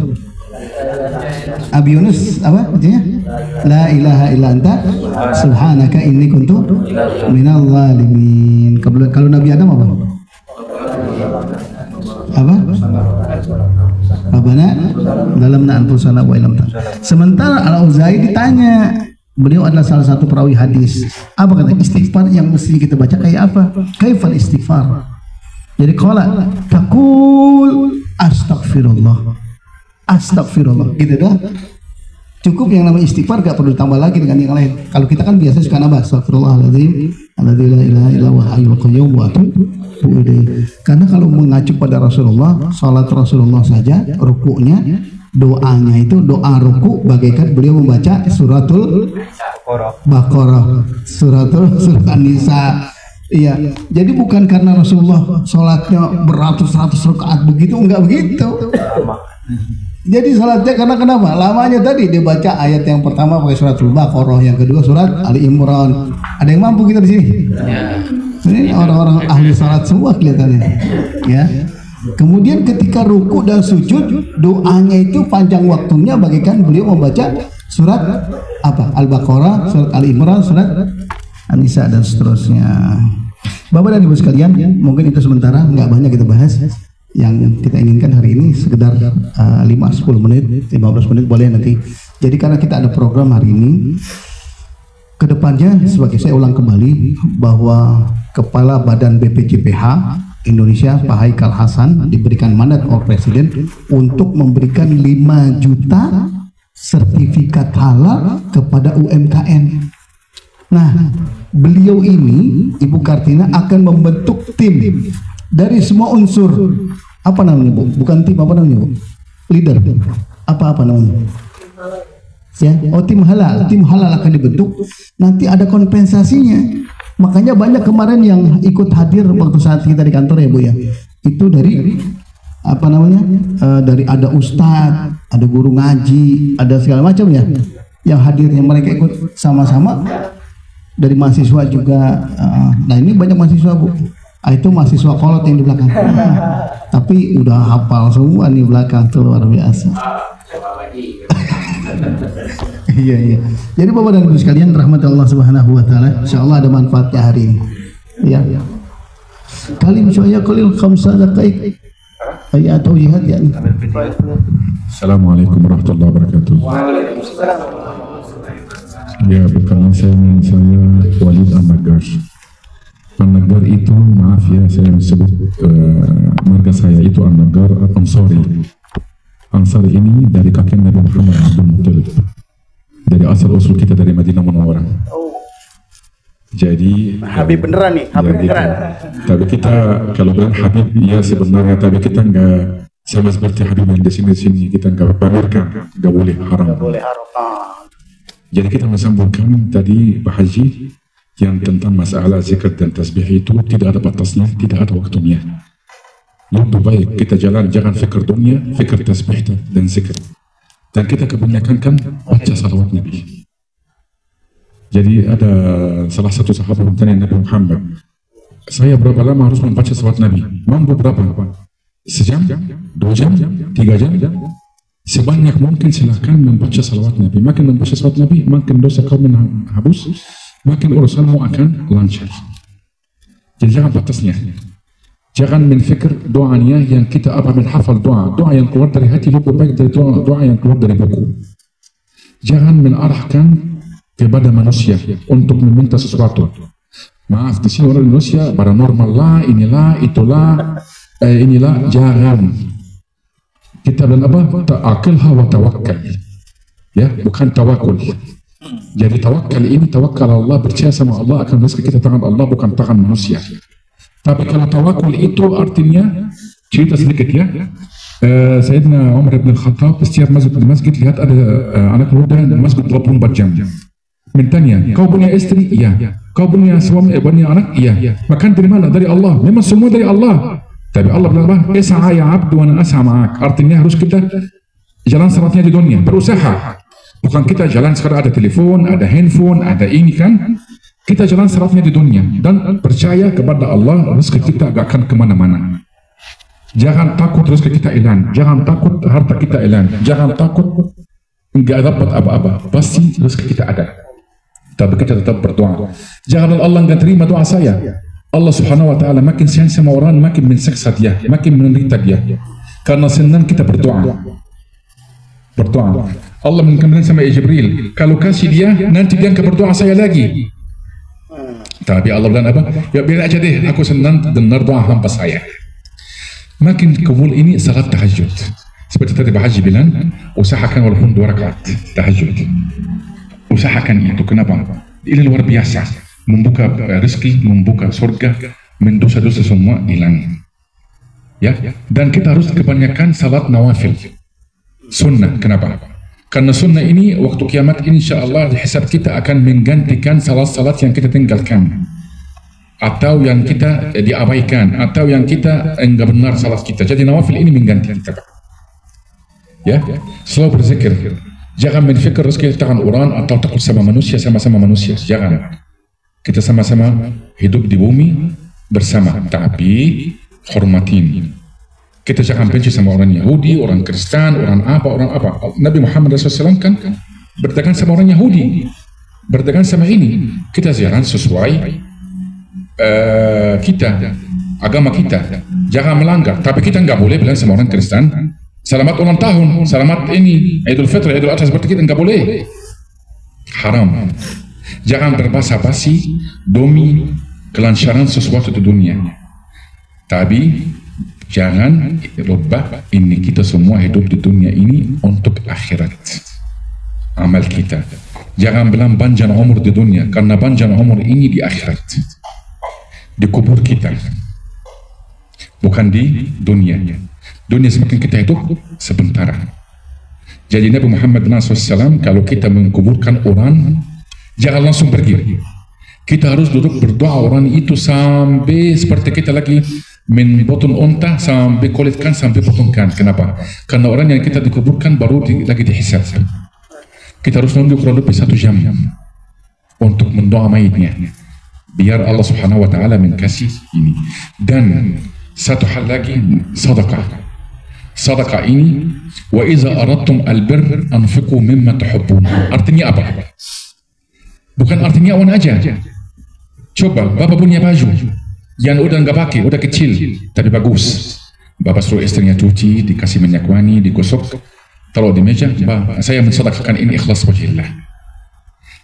Nabi Yunus apa artinya? La ilaha illa anta subhanaka inni kuntu minal zalimin. Kalau Nabi Adam apa? Rabbana zalamna anfusana wa illam taghfir. Sementara Al-Auza'i ditanya, beliau adalah salah satu perawi hadis. Apa kata istighfar yang mesti kita baca kayak apa? Kaifal istighfar. Jadi qala taqul astaghfirullah. Astagfirullah, gitu dah. Cukup yang namanya istighfar, gak perlu ditambah lagi dengan yang lain. Kalau kita kan biasa suka nambah astagfirullahaladzim, alladzi la ilaha illa huwal hayyul qayyum wa atubu ilaih. Karena kalau mengacu pada Rasulullah, salat Rasulullah saja, rukuknya, doanya itu doa ruku bagaikan beliau membaca suratul Baqarah, surat An-Nisa. Iya, jadi bukan karena Rasulullah salatnya beratus-ratus rakaat begitu, enggak begitu. Jadi salatnya karena kenapa? Lamanya tadi dia baca ayat yang pertama pakai suratul Baqarah, yang kedua surat Ali Imran. Ada yang mampu kita di sini? Ini orang-orang ahli salat semua kelihatannya. Ya. Kemudian ketika ruku dan sujud, doanya itu panjang waktunya bagaikan beliau membaca surat apa? Al-Baqarah, surat Ali Imran, surat An-Nisa dan seterusnya. Bapak dan Ibu sekalian, mungkin itu sementara, nggak banyak kita bahas. Yang kita inginkan hari ini sekedar 5-10 menit, 15 menit boleh nanti. Jadi karena kita ada program hari ini, kedepannya sebagai saya ulang kembali bahwa Kepala Badan BPJPH Indonesia Pak Haikal Hasan diberikan mandat oleh Presiden untuk memberikan 5 juta sertifikat halal kepada UMKM. Nah, beliau ini, Ibu Kartina, akan membentuk tim dari semua unsur. Apa namanya, Bu? Bukan tim, apa namanya, Bu? Leader. Apa namanya? Ya, tim halal. Tim halal akan dibentuk. Nanti ada kompensasinya. Makanya banyak kemarin yang ikut hadir waktu saat kita di kantor ya, Bu ya. Itu dari apa namanya? Dari ada ustadz, ada guru ngaji, ada segala macam ya. Yang hadir, yang mereka ikut sama-sama. Dari mahasiswa juga. Nah, ini banyak mahasiswa, Bu. Itu mahasiswa kolot yang di belakang. Tapi udah hafal semua nih belakang, tuh luar biasa. Iya. Jadi Bapak dan Ibu sekalian, rahmat Allah Subhanahu wa taala, insyaallah ada manfaatnya hari ini. Ya. Kalim syaya qalil khamsa daqaiq. Ayat atau jihad ya. Assalamualaikum warahmatullahi wabarakatuh. Ya, perkenalkan saya Walid An-Naggar. An-Naggar itu, maaf ya saya sebut marga saya itu An-Naggar Ansari. Ansari ini dari kakek Nabi Muhammad Abdul Muttalib. Dari asal usul kita dari Madinah Munawwarah. Jadi Habib beneran nih, Habib beneran. Tapi kita kalau bilang Habib ya sebenarnya, tapi kita nggak sama seperti Habib yang di sini kita nggak pamerkan, nggak boleh haram. Nggak boleh haram. Jadi kita menyambungkan tadi Pak Haji yang tentang masalah zikir dan tasbih itu tidak ada batasnya, tidak ada waktunya. Lebih baik kita jalan, jangan fikir dunia, fikir tasbih dan zikir. Dan kita kebanyakan kan baca salawat Nabi. Jadi ada salah satu sahabat bertanya Nabi Muhammad, saya berapa lama harus membaca salawat Nabi? Mampu berapa? Sejam? 2 jam? 3 jam? Sebanyak mungkin silahkan membaca salawat Nabi. Makin membaca salawat Nabi, makin dosa kau menghapus, makin urusanmu akan lancar. Jadi jangan batasnya. Jangan menfikir doanya yang kita menghafal doa yang keluar dari hati lebih baik dari doa yang keluar dari buku. Jangan menarahkan kepada manusia untuk meminta sesuatu. Maaf, di sini orang Indonesia paranormal lah, inilah, itulah, inilah, jangan. Kita bilang apa? Ta'akilha wa tawakkal. Ya, bukan tawakul. Jadi tawakal ini tawakal Allah, percaya sama Allah akan rezeki kita tangan Allah, bukan tangan manusia. Tapi kalau tawakul itu artinya, cerita sedikit ya. Sayyidina Umar bin Khattab setiap masuk di masjid lihat ada anak muda di masjid 24 jam. Mintanya, kau punya istri? Iya. Kau punya suami, punya anak? Iya. Makan dari mana? Dari Allah. Memang semua dari Allah. Tapi Allah bilang apa? Is'a ya abdu wa ana as'a ma'ak. Artinya harus kita jalan salatnya di dunia, berusaha. Bukan kita jalan sekarang ada telepon, ada handphone, ada ini kan. Kita jalan salatnya di dunia dan percaya kepada Allah, rezeki kita gak akan kemana-mana. Jangan takut rezeki kita hilang, jangan takut harta kita hilang, jangan takut nggak dapat apa-apa. Pasti rezeki kita ada. Tapi kita tetap berdoa. Jangan Allah nggak terima doa saya. Allah Subhanahu Wa Taala makin sayang sama orang, makin mensiksa dia, makin menderita dia. Karena senang kita berdoa. Allah mengambil sama Jibril. Kalau kasih dia, nanti dia akan berdoa saya lagi. Tapi Allah bilang apa? Ya biar aja deh, aku senang dengar doa hamba saya. Makin kabul ini salat tahajud. Seperti tadi Pak Haji bilang, usahakan walaupun 2 rakaat tahajud. Usahakan itu, kenapa? Ini luar biasa. Membuka rezeki, membuka surga, mendosa-dosa semua hilang. Ya, dan kita harus kebanyakan salat nawafil. Sunnah, kenapa? Karena sunnah ini waktu kiamat insya Allah hisab kita akan menggantikan salat-salat yang kita tinggalkan atau yang kita diabaikan atau yang kita enggak benar salat kita. Jadi nawafil ini mengganti kita. Ya, selalu berzikir. Jangan menfikir rezeki tangan orang atau takut sama manusia, sama-sama manusia. Jangan. Kita sama-sama hidup di bumi bersama, tapi hormatin. Kita jangan benci sama orang Yahudi, orang Kristen, orang apa. Nabi Muhammad SAW kan berdagang sama orang Yahudi, berdagang sama ini. Kita jalan sesuai agama kita. Jangan melanggar. Tapi kita nggak boleh bilang sama orang Kristen, selamat ulang tahun, selamat ini, Idul Fitri, Idul Adha, seperti kita nggak boleh. Haram. Jangan berbasa-basi demi kelancaran sesuatu di dunia. Tapi jangan lupa ini kita semua hidup di dunia ini untuk akhirat. Amal kita. Jangan bilang panjang umur di dunia, karena panjang umur ini di akhirat. Di kubur kita. Bukan di dunia. Dunia semakin kita hidup sebentar. Jadi Nabi Muhammad SAW kalau kita mengkuburkan orang, jangan langsung pergi. Kita harus duduk berdoa orang itu sampai seperti kita lagi potong unta sampai kulitkan sampai potongkan. Kenapa? Karena orang yang kita dikuburkan baru lagi dihisab. Kita harus nunggu kurang lebih 1 jam untuk mendoa mayitnya biar Allah Subhanahu Wa Taala mengkasih ini. Dan satu hal lagi, sedekah. Sedekah ini wa iza aradtum albir anfiqu mimma tuhibbun. Artinya apa? Bukan artinya uang aja. Coba Bapak punya baju yang udah nggak pakai, udah kecil, tapi bagus. Bapak suruh istrinya cuci, dikasih minyak wangi, digosok, taruh di meja. Saya mensedekahkan ini ikhlas wajillah.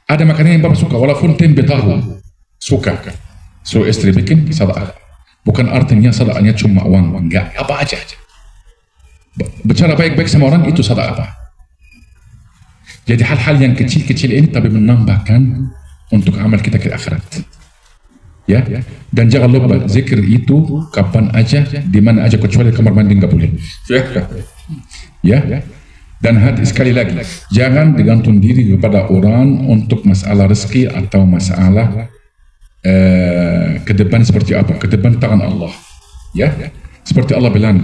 Ada makanan yang Bapak suka, walaupun tempe tahu, suka. Suruh istri bikin sedekah. Bukan artinya sedekahnya cuma uang, enggak, apa aja. Bicara baik-baik sama orang itu sedekah apa? Jadi hal-hal yang kecil-kecil ini tapi menambahkan untuk amal kita ke akhirat. Ya, dan jangan lupa zikir itu kapan aja, di mana aja, kecuali kamar mandi nggak boleh. Ya, dan sekali lagi, jangan digantung diri kepada orang untuk masalah rezeki atau masalah ke depan seperti apa, ke depan tangan Allah. Ya, seperti Allah bilang,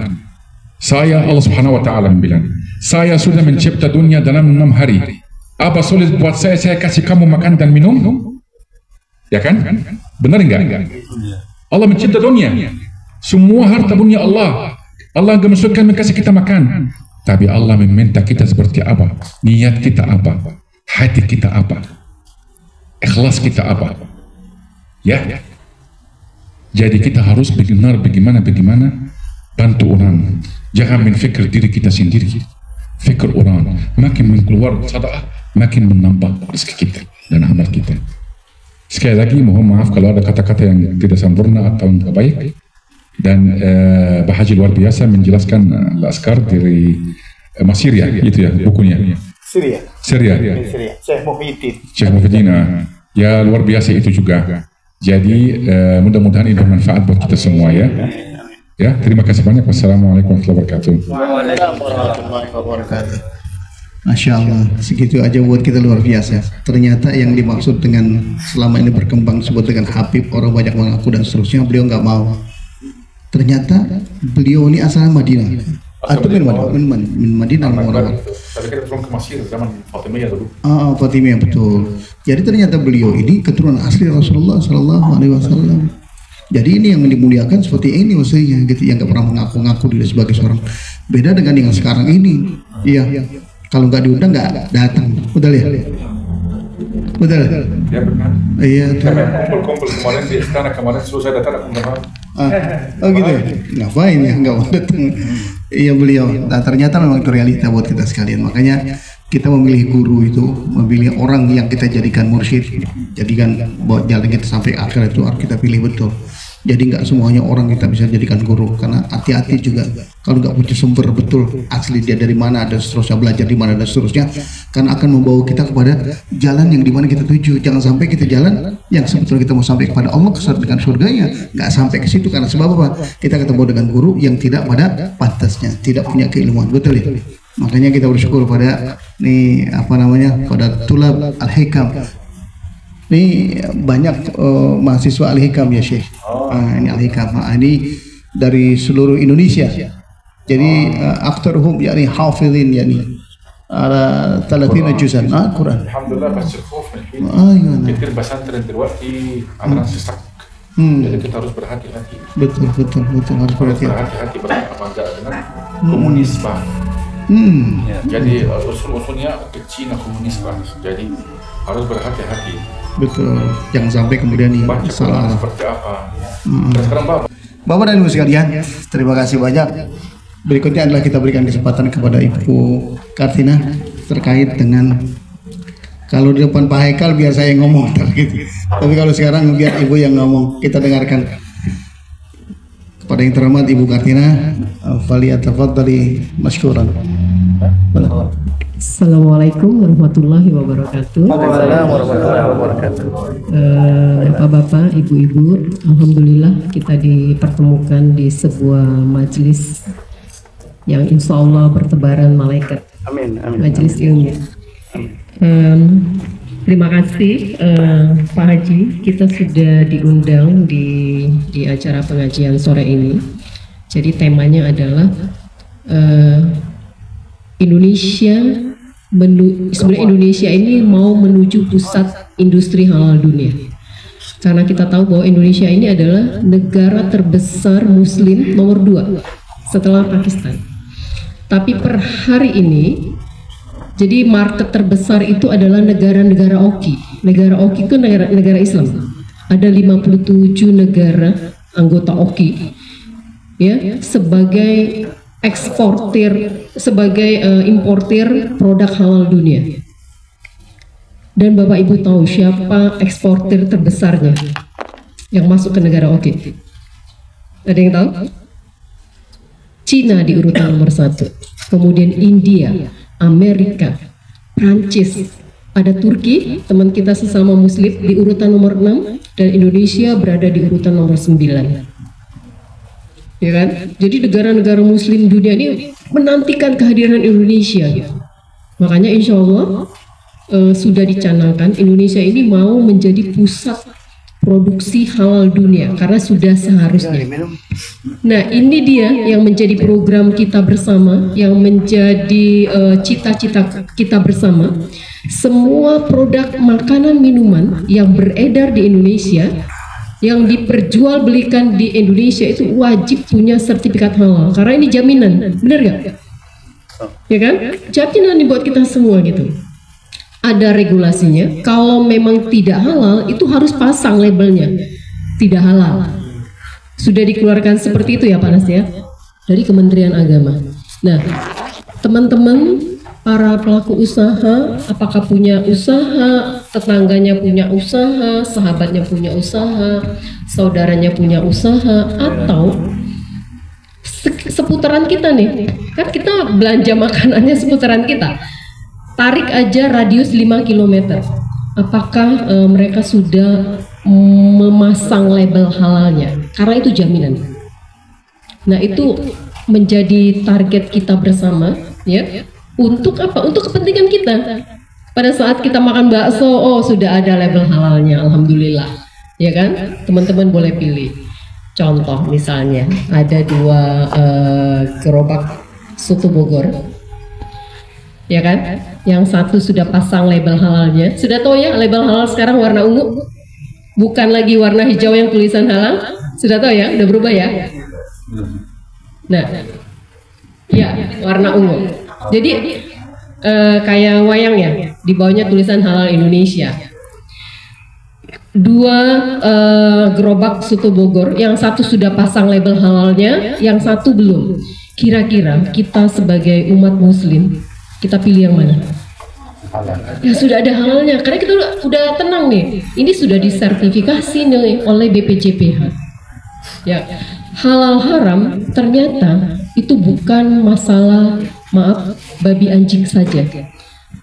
Allah Subhanahu Wa Taala bilang, saya sudah mencipta dunia dalam 6 hari. Apa sulit buat saya kasih kamu makan dan minum? Ya kan? Benar enggak? Allah mencipta dunia. Semua harta punya Allah. Allah enggak masukkan kasih kita makan. Tapi Allah meminta kita seperti apa? Niat kita apa? Hati kita apa? Ikhlas kita apa? Ya? Jadi kita harus benar bagaimana bantu orang. Jangan menfikir diri kita sendiri. Fikir orang. Makin mengeluar sedekah, makin menambah rezeki kita dan amal kita. Sekali lagi mohon maaf kalau ada kata-kata yang tidak sempurna atau tidak baik. Dan Pak Haji luar biasa menjelaskan Al-Azkar dari Syria, itu ya bukunya. Syria. Syria. Syekh Muhyiddin. Syekh Muhyiddin. Ya luar biasa itu juga. Jadi mudah-mudahan ini bermanfaat buat kita semua ya. Ya, terima kasih banyak. Wassalamualaikum warahmatullahi wabarakatuh. Waalaikumsalam warahmatullahi wabarakatuh. Masya Allah, segitu aja buat kita luar biasa. Ternyata yang dimaksud dengan selama ini berkembang sebut dengan Habib, orang banyak mengaku dan seterusnya, beliau nggak mau. Ternyata beliau ini asalnya Madinah. Atau min Madinah orang. Tapi kita belum ke Mesir zaman Fatimiyah dulu. Fatimiyah betul. Jadi ternyata beliau ini keturunan asli Rasulullah Sallallahu Alaihi Wasallam. Jadi ini yang dimuliakan seperti ini maksudnya gitu, yang nggak pernah mengaku-ngaku diri sebagai seorang. Beda dengan yang sekarang ini. Iya. Kalau nggak diundang nggak datang. Betul ya? Betul. Ya benar. Iya. Kumpul-kumpul kemarin di istana kemarin suruh saya datang aku oh gitu ya? Ngapain ya? Nggak mau datang. Iya beliau. Nah ternyata memang itu realita buat kita sekalian. Makanya kita memilih guru itu, memilih orang yang kita jadikan mursyid, jadikan buat jalan kita sampai akhir itu harus kita pilih betul. Jadi nggak semuanya orang kita bisa jadikan guru, karena hati-hati juga kalau nggak punya sumber betul asli dia dari mana dan seterusnya, belajar di mana dan seterusnya, karena akan membawa kita kepada jalan yang dimana kita tuju. Jangan sampai kita jalan yang sebetulnya kita mau sampai kepada Allah dengan surganya, nggak sampai ke situ karena sebab apa? Kita ketemu dengan guru yang tidak pada pantasnya, tidak punya keilmuan, betul ya? Makanya kita bersyukur pada nih pada tulab al-hikam. Ini banyak mahasiswa al-hikam ya Syekh. Ini al-hikam. Ini dari seluruh Indonesia. Jadi aktaruhum yakni hafizin yakni ala 30 juzan Al-Quran. Alhamdulillah masih khuf الحين. كتير pesantren dلوقتي عندنا sesak. Jadi kita harus berhati-hati. Betul harus berhati-hati berhati-hati dengan komunis Pak. Jadi usul-usulnya ke Cina komunis Pak. Jadi harus berhati-hati. Betul, jangan sampai kemudian salah. Seperti apa? Sekarang Bapak dan Ibu sekalian, terima kasih banyak. Berikutnya adalah kita berikan kesempatan kepada Ibu Kartina terkait dengan kalau di depan Pak Haikal biar saya yang ngomong, gitu. Tapi kalau sekarang biar Ibu yang ngomong, kita dengarkan. Kepada yang terhormat Ibu Kartina, faliyatafaddali masykuran. Assalamualaikum warahmatullahi wabarakatuh. Waalaikumsalam warahmatullahi wabarakatuh. Bapak-bapak, ibu-ibu, alhamdulillah kita dipertemukan di sebuah majelis yang insya Allah bertebaran malaikat. Amin. Majelis ilmu. Terima kasih Pak Haji, kita sudah diundang di acara pengajian sore ini. Jadi temanya adalah sebenarnya Indonesia ini mau menuju pusat industri halal dunia. Karena kita tahu bahwa Indonesia ini adalah negara terbesar Muslim nomor 2 setelah Pakistan. Tapi per hari ini, jadi market terbesar itu adalah negara-negara OKI. Negara OKI itu negara Islam. Ada 57 negara anggota OKI, ya, sebagai importir produk halal dunia. Dan Bapak Ibu tahu siapa eksportir terbesarnya yang masuk ke negara OKI? Ada yang tahu? Cina di urutan nomor 1, kemudian India, Amerika, Prancis, ada Turki, teman kita sesama Muslim di urutan nomor 6, dan Indonesia berada di urutan nomor 9. Ya kan? Jadi negara-negara Muslim dunia ini menantikan kehadiran Indonesia. Gitu. Makanya insya Allah sudah dicanangkan Indonesia ini mau menjadi pusat produksi halal dunia karena sudah seharusnya. Nah ini dia yang menjadi program kita bersama, yang menjadi cita-cita kita bersama. Semua produk makanan minuman yang beredar di Indonesia, yang diperjualbelikan di Indonesia itu wajib punya sertifikat halal karena ini jaminan, benar gak? Ya kan? Jaminan dibuat kita semua gitu. Ada regulasinya. Kalau memang tidak halal itu harus pasang labelnya tidak halal. Sudah dikeluarkan seperti itu ya Pak Nas ya, dari Kementerian Agama. Nah, teman-teman para pelaku usaha, apakah punya usaha, tetangganya punya usaha, sahabatnya punya usaha, saudaranya punya usaha, atau seputaran kita nih, kan kita belanja makanannya seputaran kita. Tarik aja radius 5 km. Apakah mereka sudah memasang label halalnya? Karena itu jaminan. Nah, itu menjadi target kita bersama, ya. Untuk apa? Untuk kepentingan kita. Pada saat kita makan bakso, oh sudah ada label halalnya, alhamdulillah, ya kan? Teman-teman boleh pilih. Contoh misalnya, ada 2 gerobak soto Bogor, ya kan? Yang satu sudah pasang label halalnya. Sudah tahu ya, label halal sekarang warna ungu, bukan lagi warna hijau yang tulisan halal. Sudah tahu ya, udah berubah ya. Nah, ya warna ungu. Jadi kayak wayang ya, di bawahnya tulisan halal Indonesia. 2 gerobak soto Bogor, yang satu sudah pasang label halalnya, yang satu belum. Kira-kira kita sebagai umat muslim, kita pilih yang mana? Ya sudah ada halalnya, karena kita udah tenang nih. Ini sudah disertifikasi nih oleh BPJPH. Ya, halal haram ternyata itu bukan masalah, maaf, babi anjing saja.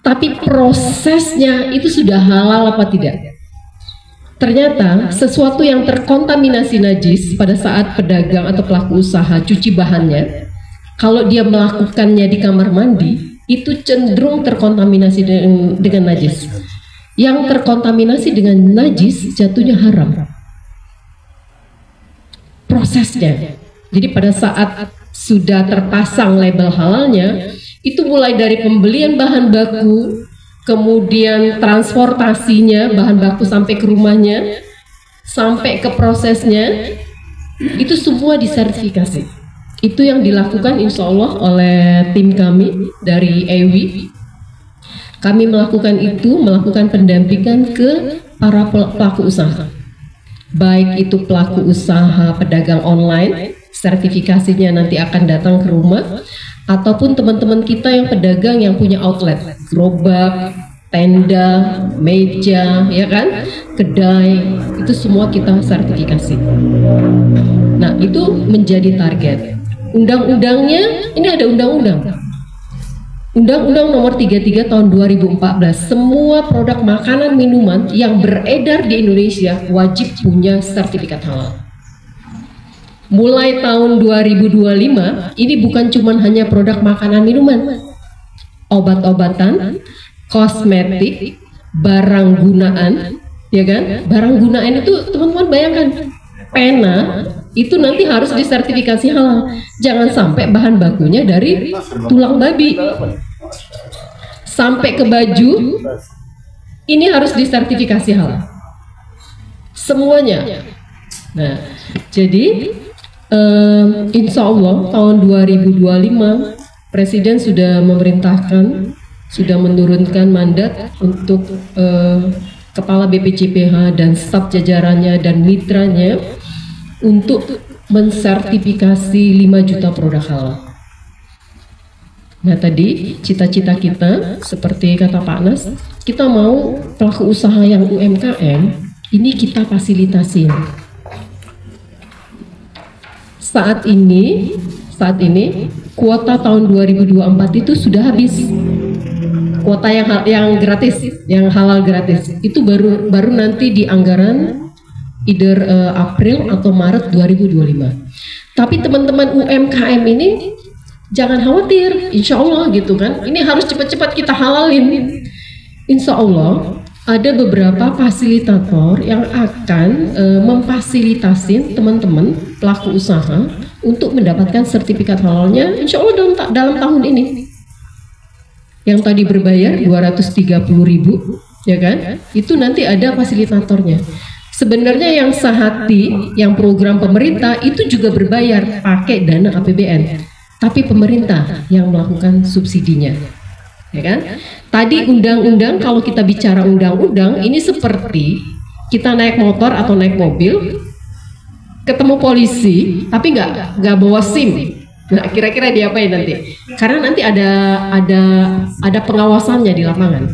Tapi prosesnya itu sudah halal apa tidak? Ternyata sesuatu yang terkontaminasi najis pada saat pedagang atau pelaku usaha cuci bahannya, kalau dia melakukannya di kamar mandi, itu cenderung terkontaminasi dengan najis. Yang terkontaminasi dengan najis jatuhnya haram. Prosesnya. Jadi pada saat sudah terpasang label halalnya, itu mulai dari pembelian bahan baku, kemudian transportasinya, bahan baku sampai ke rumahnya, sampai ke prosesnya, itu semua disertifikasi. Itu yang dilakukan insya Allah oleh tim kami dari EWI. Kami melakukan itu, melakukan pendampingan ke para pelaku usaha. Baik itu pelaku usaha pedagang online, sertifikasinya nanti akan datang ke rumah, ataupun teman-teman kita yang pedagang yang punya outlet, gerobak, tenda, meja, ya kan, kedai, itu semua kita sertifikasi. Nah, itu menjadi target. Undang-undangnya, ini ada undang-undang. Undang-undang nomor 33 tahun 2014, semua produk makanan minuman yang beredar di Indonesia wajib punya sertifikat halal. Mulai tahun 2025, ini bukan cuma hanya produk makanan minuman, obat-obatan, kosmetik, barang gunaan, ya kan? Barang gunaan itu teman-teman bayangkan, pena itu nanti harus disertifikasi halal. Jangan sampai bahan bakunya dari tulang babi. Sampai ke baju, ini harus disertifikasi halal. Semuanya. Nah, jadi insya Allah tahun 2025 Presiden sudah memerintahkan, sudah menurunkan mandat untuk Kepala BPJPH dan staf jajarannya dan mitranya untuk mensertifikasi 5 juta produk halal. Nah, tadi cita-cita kita seperti kata Pak Nas, kita mau pelaku usaha yang UMKM ini kita fasilitasi. Saat ini kuota tahun 2024 itu sudah habis. Kuota yang gratis, yang halal gratis itu baru nanti di anggaran either April atau Maret 2025. Tapi teman-teman UMKM ini jangan khawatir, insya Allah gitu kan. Ini harus cepat-cepat kita halalin. Insya Allah ada beberapa fasilitator yang akan memfasilitasi teman-teman pelaku usaha untuk mendapatkan sertifikat halalnya. Insya Allah dalam tahun ini. Yang tadi berbayar 230.000, ya kan? Itu nanti ada fasilitatornya. Sebenarnya yang sehati, yang program pemerintah itu juga berbayar pakai dana APBN, tapi pemerintah yang melakukan subsidinya, ya kan? Tadi undang-undang, kalau kita bicara undang-undang, ini seperti kita naik motor atau naik mobil, ketemu polisi tapi nggak bawa SIM. Nah, kira-kira diapain nanti? Karena nanti ada pengawasannya di lapangan,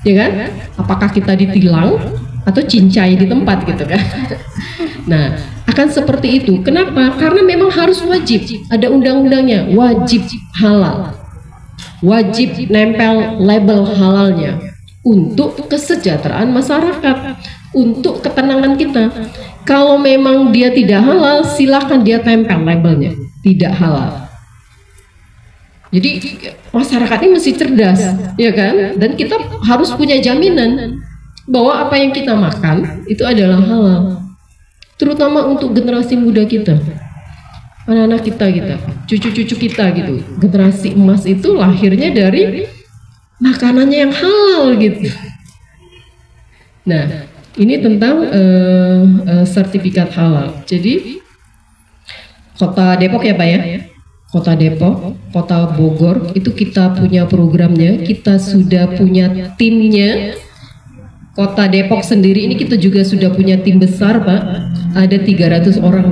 ya kan? Apakah kita ditilang atau cincai di tempat gitu kan? Nah, akan seperti itu. Kenapa? Karena memang harus wajib, ada undang-undangnya, wajib halal, wajib nempel label halalnya untuk kesejahteraan masyarakat, untuk ketenangan kita. Kalau memang dia tidak halal, silakan dia tempel labelnya tidak halal. Jadi masyarakat ini mesti cerdas, ya kan? Dan kita harus punya jaminan bahwa apa yang kita makan itu adalah halal. Terutama untuk generasi muda kita, anak-anak kita, cucu-cucu kita gitu. Generasi emas itu lahirnya dari makanannya yang halal gitu. Nah, ini tentang sertifikat halal. Jadi Kota Depok ya Pak ya, Kota Depok, Kota Bogor itu kita punya programnya, kita sudah punya timnya. Kota Depok sendiri ini kita juga sudah punya tim besar Pak, ada 300 orang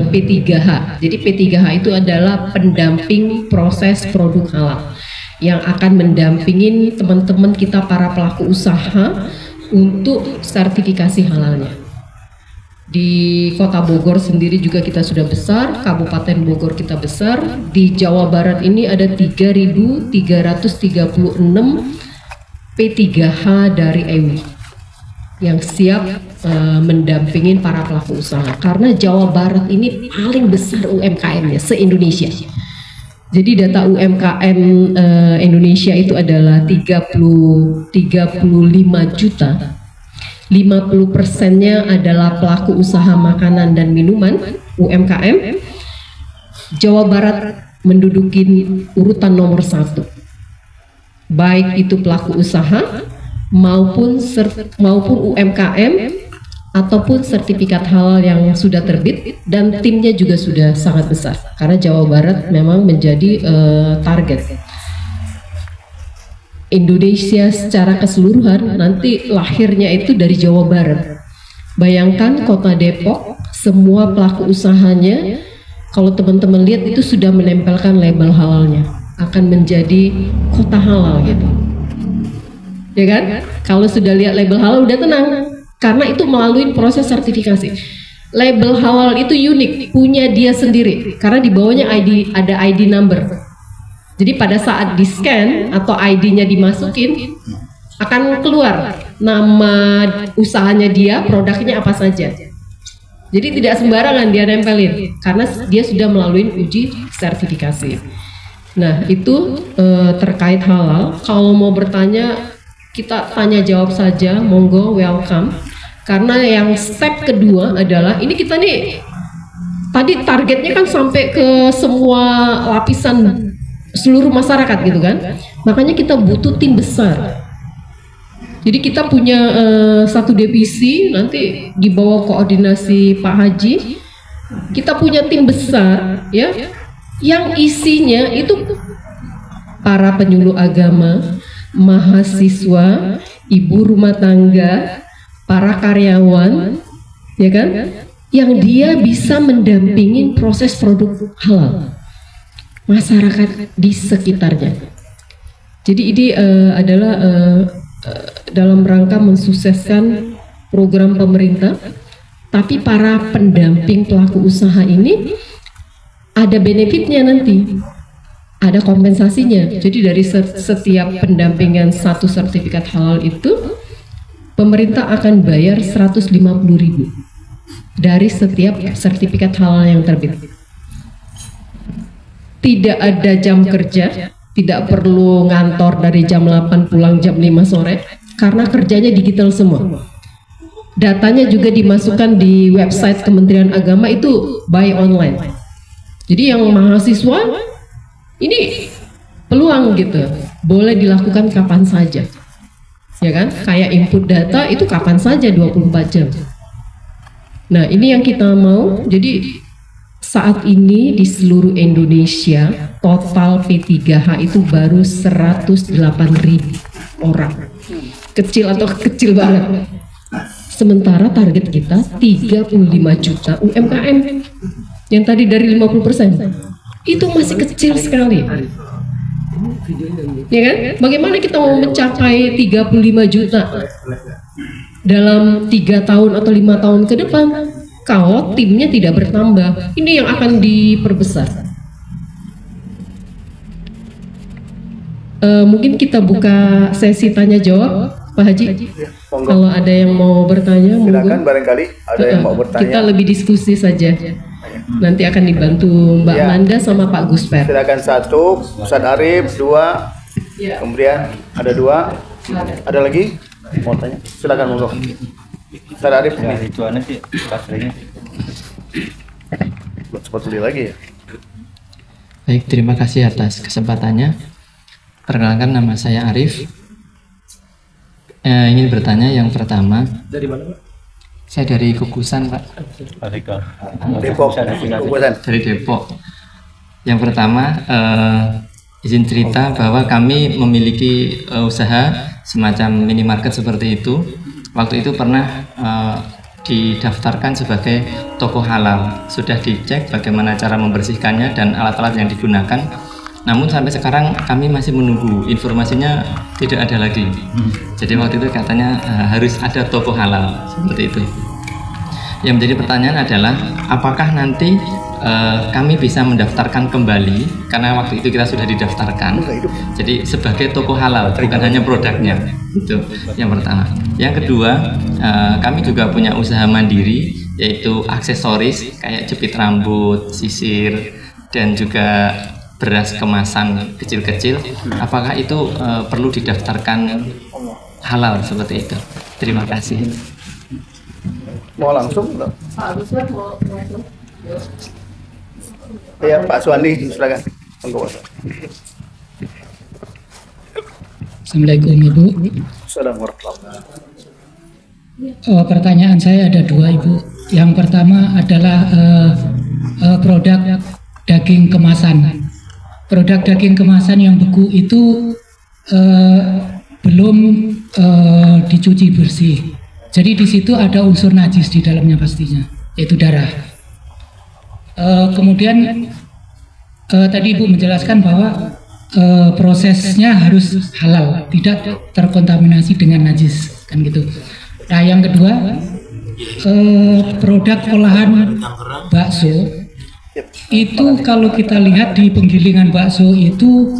P3H. Jadi P3H itu adalah pendamping proses produk halal yang akan mendampingin teman-teman kita para pelaku usaha untuk sertifikasi halalnya. Di Kota Bogor sendiri juga kita sudah besar, Kabupaten Bogor kita besar. Di Jawa Barat ini ada 3.336 P3H dari EWI yang siap mendampingin para pelaku usaha. Karena Jawa Barat ini paling besar UMKM-nya se-Indonesia. Jadi data UMKM Indonesia itu adalah 35 juta. 50%-nya adalah pelaku usaha makanan dan minuman UMKM. Jawa Barat menduduki urutan nomor 1, baik itu pelaku usaha maupun UMKM ataupun sertifikat halal yang sudah terbit, dan timnya juga sudah sangat besar karena Jawa Barat memang menjadi target. Indonesia secara keseluruhan nanti lahirnya itu dari Jawa Barat. Bayangkan Kota Depok, semua pelaku usahanya kalau teman-teman lihat itu sudah menempelkan label halalnya, akan menjadi kota halal gitu. Ya kan? Kalau sudah lihat label halal udah tenang, karena itu melalui proses sertifikasi. Label halal itu unik, punya dia sendiri karena di bawahnya ada ID number. Jadi pada saat di scan atau ID-nya dimasukin, akan keluar nama usahanya dia, produknya apa saja. Jadi tidak sembarangan dia nempelin, karena dia sudah melalui uji sertifikasi. Nah itu terkait halal. Kalau mau bertanya, kita tanya jawab saja, monggo, welcome. Karena yang step kedua adalah, ini kita nih, tadi targetnya kan sampai ke semua lapisan seluruh masyarakat gitu kan, makanya kita butuh tim besar. Jadi kita punya satu divisi, nanti di bawah koordinasi Pak Haji, kita punya tim besar ya, yang isinya itu para penyuluh agama, mahasiswa, ibu rumah tangga, para karyawan, ya kan, yang dia bisa mendampingin proses produk halal masyarakat di sekitarnya. Jadi ini adalah dalam rangka mensukseskan program pemerintah, tapi para pendamping pelaku usaha ini ada benefitnya nanti, ada kompensasinya. Jadi dari setiap pendampingan satu sertifikat halal itu, pemerintah akan bayar 150.000 dari setiap sertifikat halal yang terbit. Tidak ada jam kerja, tidak perlu ngantor dari jam 8 pulang jam 5 sore, karena kerjanya digital semua. Datanya juga dimasukkan di website Kementerian Agama, itu by online. Jadi yang mahasiswa ini peluang gitu, boleh dilakukan kapan saja, ya kan? Kayak input data itu kapan saja, 24 jam. Nah ini yang kita mau. Jadi saat ini di seluruh Indonesia total P3H itu baru 108.000 orang. Kecil atau kecil banget. Sementara target kita 35 juta UMKM. Yang tadi dari 50%. Itu masih kecil sekali. Ya kan? Bagaimana kita mau mencapai 35 juta dalam 3 tahun atau 5 tahun ke depan kalau timnya tidak bertambah? Ini yang akan diperbesar. Mungkin kita buka sesi tanya jawab, Pak Haji. Kalau ada yang mau bertanya, Silakan, barangkali ada yang mau bertanya. Kita lebih diskusi saja. Nanti akan dibantu Mbak Ya. Manda sama Pak Gusper. Silakan 1, Ustaz Arif 2, kemudian ada 2, ada lagi mau tanya? Silakan monggo. Ustaz Arif ini. Itu aneh sih, pastinya. Cepat beli lagi ya. Baik, terima kasih atas kesempatannya. Perkenalkan, nama saya Arif. Ingin bertanya yang pertama. Dari mana, Pak? Saya dari Kukusan, Pak. Depok, Kukusan. Dari Depok. Yang pertama, izin cerita bahwa kami memiliki usaha semacam minimarket seperti itu. Waktu itu pernah didaftarkan sebagai toko halal. Sudah dicek bagaimana cara membersihkannya dan alat-alat yang digunakan. Namun sampai sekarang kami masih menunggu, informasinya tidak ada lagi. Jadi waktu itu katanya harus ada toko halal seperti itu. Yang menjadi pertanyaan adalah apakah nanti kami bisa mendaftarkan kembali, karena waktu itu kita sudah didaftarkan. Jadi sebagai toko halal, bukan hanya produknya. Itu yang pertama. Yang kedua, kami juga punya usaha mandiri, yaitu aksesoris kayak jepit rambut, sisir, dan juga beras kemasan kecil-kecil. Apakah itu perlu didaftarkan halal seperti itu? Terima kasih. Mau langsung? Iya, Pak Suwandi, silakan. Monggo, Pak. Assalamualaikum Ibu. Assalamualaikum warahmatullahi. Pertanyaan saya ada 2 Ibu. Yang pertama adalah produk daging kemasan. Produk daging kemasan yang beku itu belum dicuci bersih. Jadi di situ ada unsur najis di dalamnya pastinya, yaitu darah. Kemudian tadi Ibu menjelaskan bahwa prosesnya harus halal, tidak terkontaminasi dengan najis, kan gitu. Nah, yang kedua, produk olahan bakso itu kalau kita lihat di penggilingan bakso itu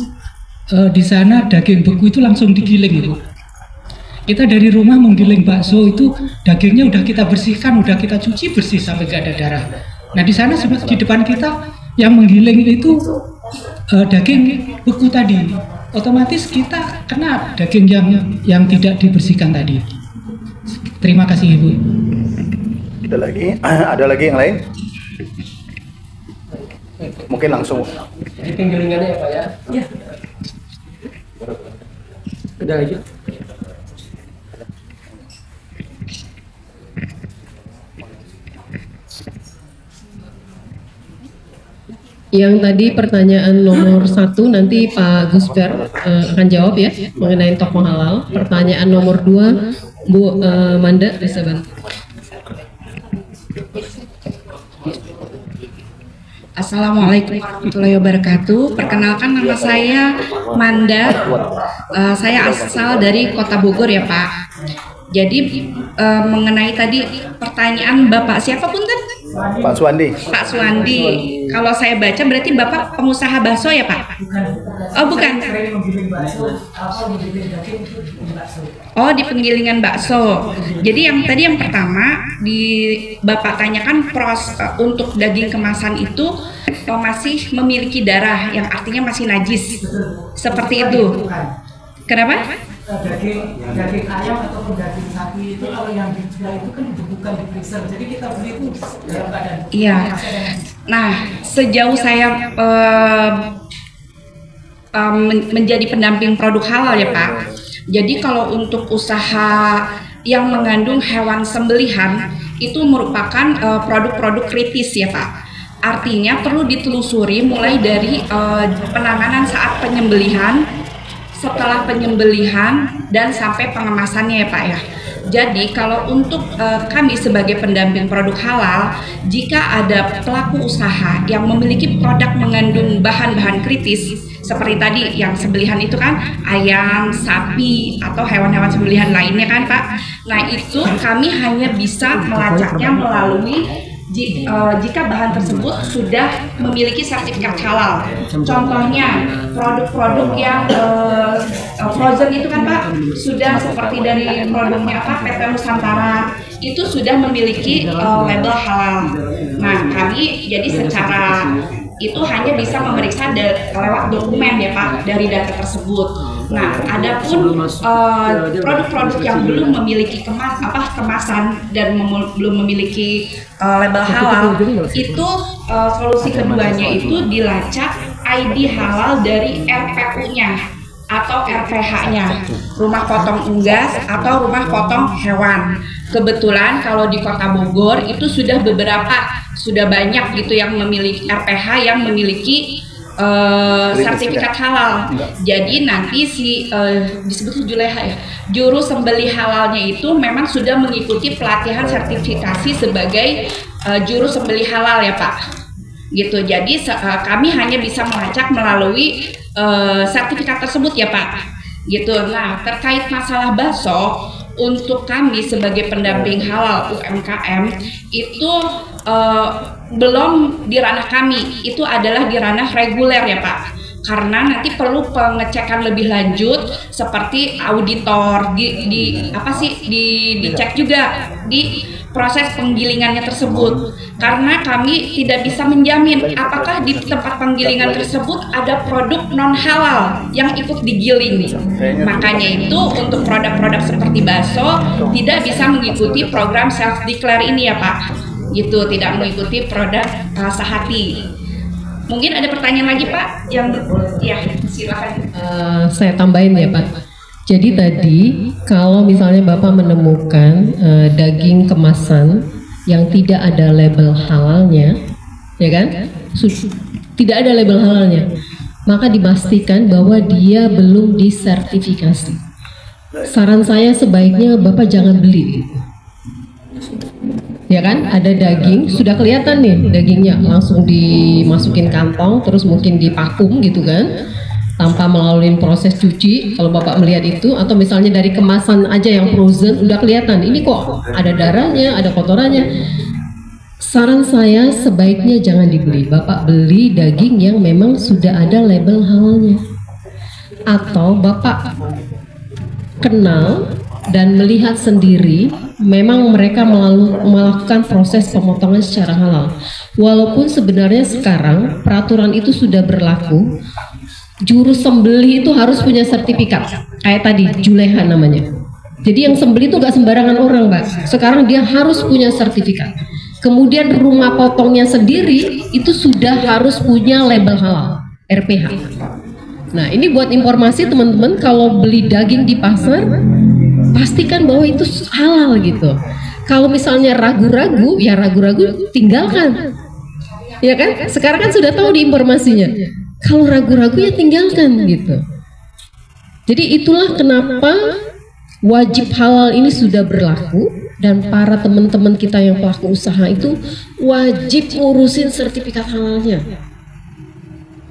di sana daging beku itu langsung digiling itu. Kita dari rumah menggiling bakso itu dagingnya udah kita bersihkan, udah kita cuci bersih sampai gak ada darah. Nah di sana seperti di depan kita yang menggiling itu daging beku tadi, otomatis kita kena daging yang tidak dibersihkan tadi. Terima kasih Ibu. Ada lagi yang lain? Mungkin langsung. Di penggilingannya ya Pak ya? Iya. Udah aja. Yang tadi pertanyaan nomor 1 nanti Pak Gusper akan jawab ya mengenai toko halal. Pertanyaan nomor 2 Bu Manda bisa bantu. Assalamualaikum warahmatullahi wabarakatuh. Perkenalkan nama saya Manda. Saya asal dari Kota Bogor ya Pak. Jadi mengenai tadi pertanyaan Bapak siapa punten? Pak Suwandi. Pak Suwandi. Kalau saya baca berarti Bapak pengusaha bakso ya Pak? Oh bukan. Oh di penggilingan bakso. Jadi yang tadi yang pertama di Bapak tanyakan untuk daging kemasan itu masih memiliki darah yang artinya masih najis. Seperti itu. Kenapa? Daging ayam ataupun daging sapi itu kalau yang dijual itu kan bukan di freezer, jadi kita beli itu dalam keadaan. Iya. Nah, sejauh saya menjadi pendamping produk halal ya Pak. Jadi kalau untuk usaha yang mengandung hewan sembelihan itu merupakan produk-produk kritis ya Pak. Artinya perlu ditelusuri mulai dari penanganan saat penyembelihan setelah penyembelihan dan sampai pengemasannya ya Pak ya. Jadi kalau untuk kami sebagai pendamping produk halal, jika ada pelaku usaha yang memiliki produk mengandung bahan-bahan kritis seperti tadi yang sembelihan itu kan ayam, sapi atau hewan-hewan sembelihan lainnya kan Pak. Nah itu kami hanya bisa melacaknya melalui jika bahan tersebut sudah memiliki sertifikat halal. Contohnya produk-produk yang frozen itu kan Pak, sudah seperti dari produknya apa PT Nusantara itu sudah memiliki label halal. Nah kami jadi secara itu hanya bisa memeriksa lewat dokumen ya Pak dari data tersebut. Nah, adapun produk-produk yang belum memiliki kemasan dan belum memiliki label halal itu solusi keduanya itu dilacak ID halal dari RPU-nya atau RPH-nya, rumah potong unggas atau rumah potong hewan. Kebetulan kalau di Kota Bogor itu sudah banyak gitu yang memiliki RPH yang memiliki sertifikat halal. Jadi nanti disebut Juleha ya, juru sembelih halalnya itu memang sudah mengikuti pelatihan sertifikasi sebagai juru sembelih halal ya Pak. Gitu. Jadi kami hanya bisa melacak melalui sertifikat tersebut ya Pak. Gitu. Nah, terkait masalah bakso, untuk kami sebagai pendamping halal UMKM itu belum di ranah kami, itu adalah di ranah reguler ya Pak. Karena nanti perlu pengecekan lebih lanjut seperti auditor dicek juga di proses penggilingannya tersebut. Karena kami tidak bisa menjamin apakah di tempat penggilingan tersebut ada produk non halal yang ikut digiling. Makanya itu untuk produk-produk seperti bakso tidak bisa mengikuti program self declare ini ya Pak. Gitu, tidak mengikuti produk sahati. Mungkin ada pertanyaan lagi Pak? Ya silakan. Saya tambahin ya Pak. Jadi tadi kalau misalnya Bapak menemukan daging kemasan yang tidak ada label halalnya, ya kan? Tidak ada label halalnya, maka dipastikan bahwa dia belum disertifikasi. Saran saya sebaiknya Bapak jangan beli. Ya kan, ada daging sudah kelihatan nih dagingnya, langsung dimasukin kantong terus mungkin dipakum gitu kan, tanpa melalui proses cuci. Kalau Bapak melihat itu, atau misalnya dari kemasan aja yang frozen udah kelihatan ini kok ada darahnya, ada kotorannya. Saran saya sebaiknya jangan dibeli. Bapak beli daging yang memang sudah ada label halalnya, atau Bapak kenal dan melihat sendiri memang mereka melakukan proses pemotongan secara halal. Walaupun sebenarnya sekarang peraturan itu sudah berlaku, juru sembelih itu harus punya sertifikat. Kayak tadi Juleha namanya. Jadi yang sembelih itu gak sembarangan orang Mbak. Sekarang dia harus punya sertifikat. Kemudian rumah potongnya sendiri itu sudah harus punya label halal, RPH. Nah ini buat informasi teman-teman, kalau beli daging di pasar pastikan bahwa itu halal gitu. Kalau misalnya ragu-ragu, ya ragu-ragu tinggalkan. Ya kan? Sekarang kan sudah tahu di informasinya. Kalau ragu-ragu ya tinggalkan gitu. Jadi itulah kenapa wajib halal ini sudah berlaku, dan para teman-teman kita yang pelaku usaha itu wajib ngurusin sertifikat halalnya.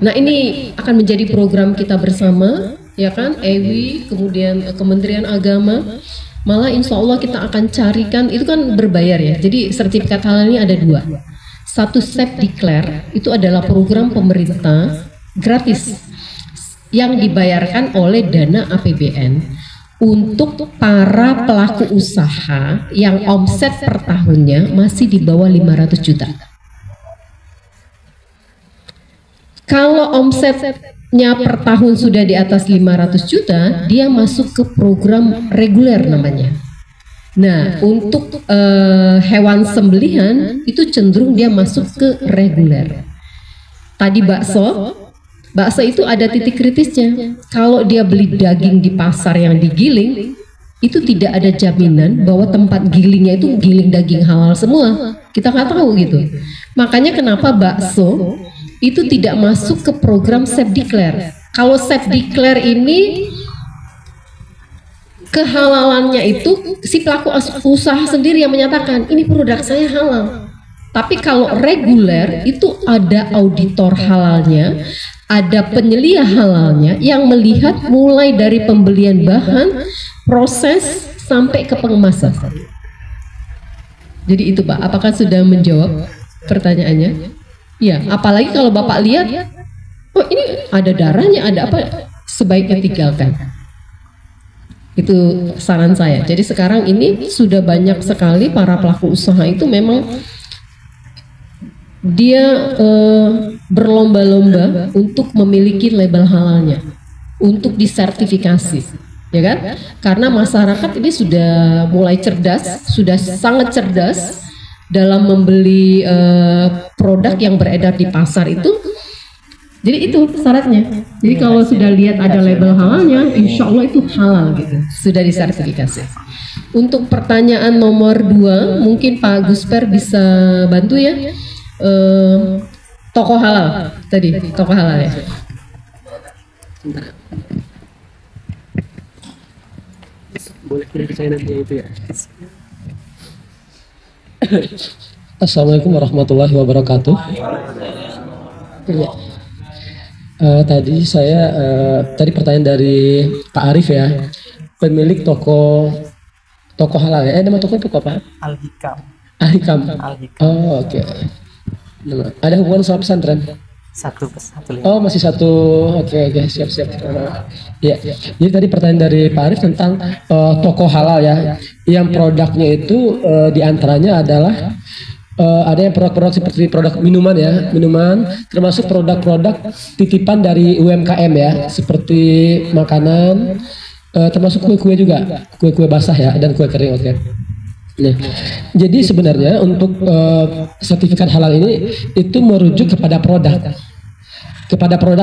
Nah ini akan menjadi program kita bersama, ya kan, EWI, kemudian Kementerian Agama. Malah insya Allah kita akan carikan, itu kan berbayar ya, jadi sertifikat halal ini ada dua. Satu Self Declare, itu adalah program pemerintah gratis yang dibayarkan oleh dana APBN untuk para pelaku usaha yang omset per tahunnya masih di bawah 500 juta. Kalau omsetnya per tahun sudah di atas 500 juta, dia masuk ke program reguler namanya. Nah, untuk hewan sembelihan itu cenderung dia masuk ke reguler. Tadi bakso itu ada titik kritisnya. Kalau dia beli daging di pasar yang digiling, itu tidak ada jaminan bahwa tempat gilingnya itu giling daging halal semua. Kita nggak tahu gitu. Makanya kenapa bakso itu tidak masuk ke program Self Declare. Kalau self declare ini kehalalannya itu si pelaku usaha sendiri yang menyatakan ini produk saya halal. Tapi kalau reguler itu ada auditor halalnya, ada penyelia halalnya yang melihat mulai dari pembelian bahan, proses sampai ke pengemasan. Jadi itu Pak, apakah sudah menjawab pertanyaannya? Ya, apalagi kalau Bapak lihat, oh ini ada darahnya, ada apa, sebaiknya tinggalkan. Itu saran saya. Jadi sekarang ini sudah banyak sekali para pelaku usaha itu memang dia berlomba-lomba untuk memiliki label halalnya, untuk disertifikasi, ya kan? Karena masyarakat ini sudah mulai cerdas, sudah sangat cerdas dalam membeli produk yang beredar di pasar itu. Jadi itu syaratnya. Jadi kalau sudah lihat ada label halalnya, insya Allah itu halal gitu, sudah disertifikasi. Untuk pertanyaan nomor 2, mungkin Pak Gusper bisa bantu ya. Toko halal tadi, toko halal ya. Boleh kirim saya nanti itu ya. Assalamualaikum warahmatullahi wabarakatuh. Ya. Tadi saya tadi pertanyaan dari Pak Arif ya, pemilik toko halal ya. Nama toko apa? Al-Hikam. Al-Hikam. Oh oke. Ada hubungan sama pesantren? Satu. Oh masih satu. Oke siap. Ya. Jadi tadi pertanyaan dari Pak Arif tentang toko halal ya, yang produknya itu diantaranya adalah ada yang produk-produk seperti produk minuman ya, termasuk produk-produk titipan dari UMKM ya, seperti makanan, termasuk kue-kue juga, kue-kue basah ya dan kue kering. Oke. Nah, jadi sebenarnya untuk sertifikat halal ini itu merujuk kepada produk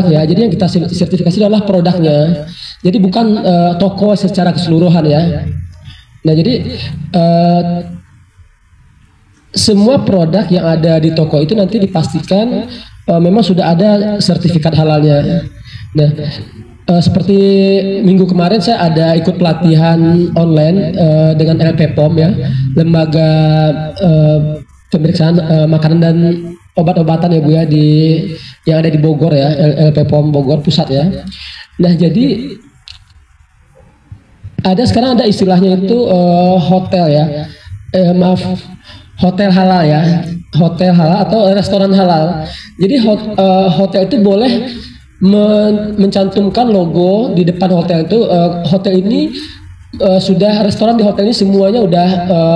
ya. Jadi yang kita sertifikasi adalah produknya. Jadi bukan toko secara keseluruhan ya. Nah, jadi semua produk yang ada di toko itu nanti dipastikan memang sudah ada sertifikat halalnya. Nah, seperti minggu kemarin saya ada ikut pelatihan online dengan LPPOM ya, lembaga pemeriksaan makanan dan obat-obatan ya Bu ya, yang ada di Bogor ya, LPPOM Bogor pusat ya. Nah jadi sekarang ada istilahnya itu hotel ya, hotel halal ya, hotel halal atau restoran halal. Jadi hotel itu boleh mencantumkan logo di depan hotel itu, hotel ini sudah, restoran di hotel ini semuanya udah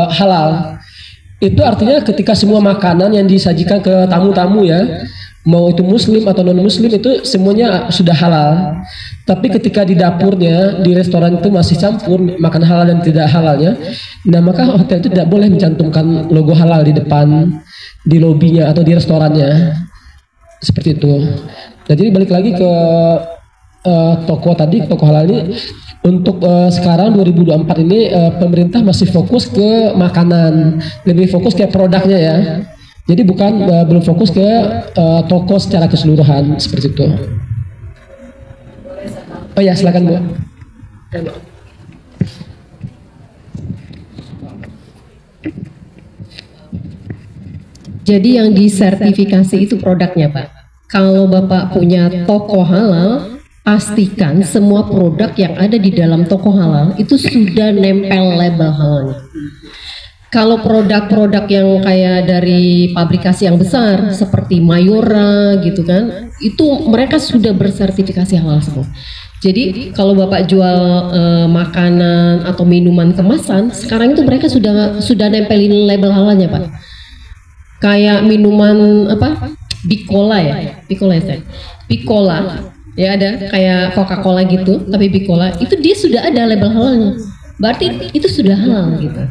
halal. Itu artinya ketika semua makanan yang disajikan ke tamu-tamu ya, mau itu muslim atau non muslim, itu semuanya sudah halal. Tapi ketika di dapurnya di restoran itu masih campur makanan halal dan tidak halalnya, nah maka hotel itu tidak boleh mencantumkan logo halal di depan, di lobinya atau di restorannya, seperti itu. Nah jadi balik lagi ke toko halal ini, untuk sekarang 2024 ini pemerintah masih fokus ke makanan, lebih fokus ke produknya ya. Jadi belum fokus ke toko secara keseluruhan seperti itu. Oh ya silakan Bu. Jadi yang disertifikasi itu produknya Pak. Kalau Bapak punya toko halal, pastikan semua produk yang ada di dalam toko halal itu sudah nempel label halalnya. Kalau produk-produk yang kayak dari pabrikasi yang besar seperti Mayora gitu kan, itu mereka sudah bersertifikasi halal semua. Jadi kalau Bapak jual makanan atau minuman kemasan, sekarang itu mereka sudah nempelin label halalnya Pak. Kayak minuman apa? Bicola ya, Bicola ya, ada kayak Coca-Cola gitu, tapi Bicola itu dia sudah ada label halalnya, berarti itu sudah halal gitu.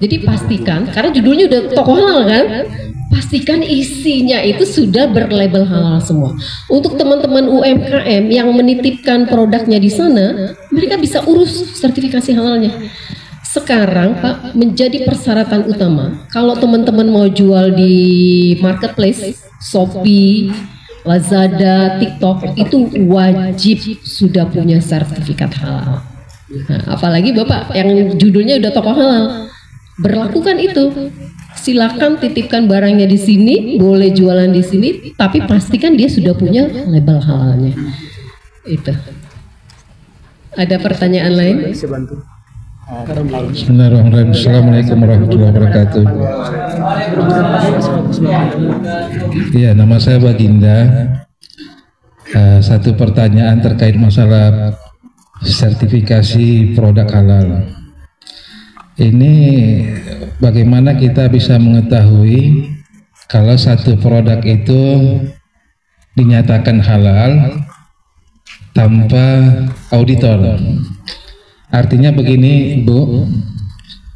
Jadi pastikan, karena judulnya udah toko halal kan, pastikan isinya itu sudah berlabel halal semua. Untuk teman-teman UMKM yang menitipkan produknya di sana, mereka bisa urus sertifikasi halalnya. Sekarang Pak, menjadi persyaratan utama kalau teman-teman mau jual di marketplace, Shopee, Lazada, TikTok itu wajib sudah punya sertifikat halal. Nah, apalagi Bapak yang judulnya udah toko halal, berlakukan itu. Silakan titipkan barangnya di sini, boleh jualan di sini, tapi pastikan dia sudah punya label halalnya. Itu. Ada pertanyaan lain? Bismillahirrahmanirrahim. Assalamualaikum warahmatullahi wabarakatuh. Iya, nama saya Baginda. Satu pertanyaan terkait masalah sertifikasi produk halal. Ini bagaimana kita bisa mengetahui kalau satu produk itu dinyatakan halal tanpa auditor? Artinya begini, Bu.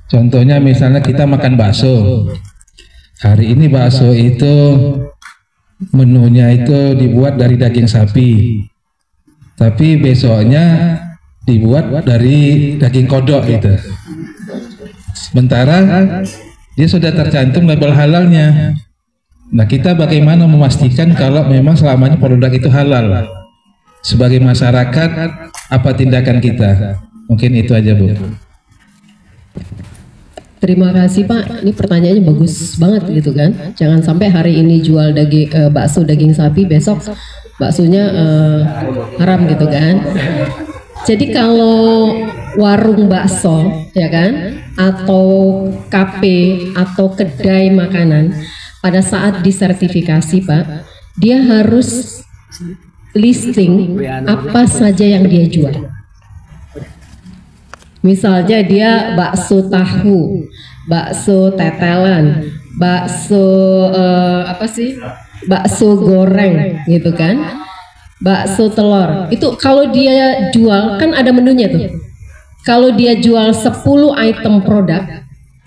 Contohnya misalnya kita makan bakso. Hari ini bakso itu menunya itu dibuat dari daging sapi. Tapi besoknya dibuat dari daging kodok gitu. Sementara dia sudah tercantum label halalnya. Nah, kita bagaimana memastikan kalau memang selamanya produk itu halal? Sebagai masyarakat, apa tindakan kita? Mungkin itu aja, Bu. Terima kasih Pak, ini pertanyaannya bagus banget gitu kan. Jangan sampai hari ini jual bakso daging sapi, besok baksonya haram gitu kan. Jadi kalau warung bakso ya kan, atau kafe atau kedai makanan, pada saat disertifikasi Pak, dia harus listing apa saja yang dia jual. Misalnya dia bakso tahu, bakso tetelan, bakso bakso goreng gitu kan, bakso telur. Itu kalau dia jual kan ada menunya tuh. Kalau dia jual 10 item produk,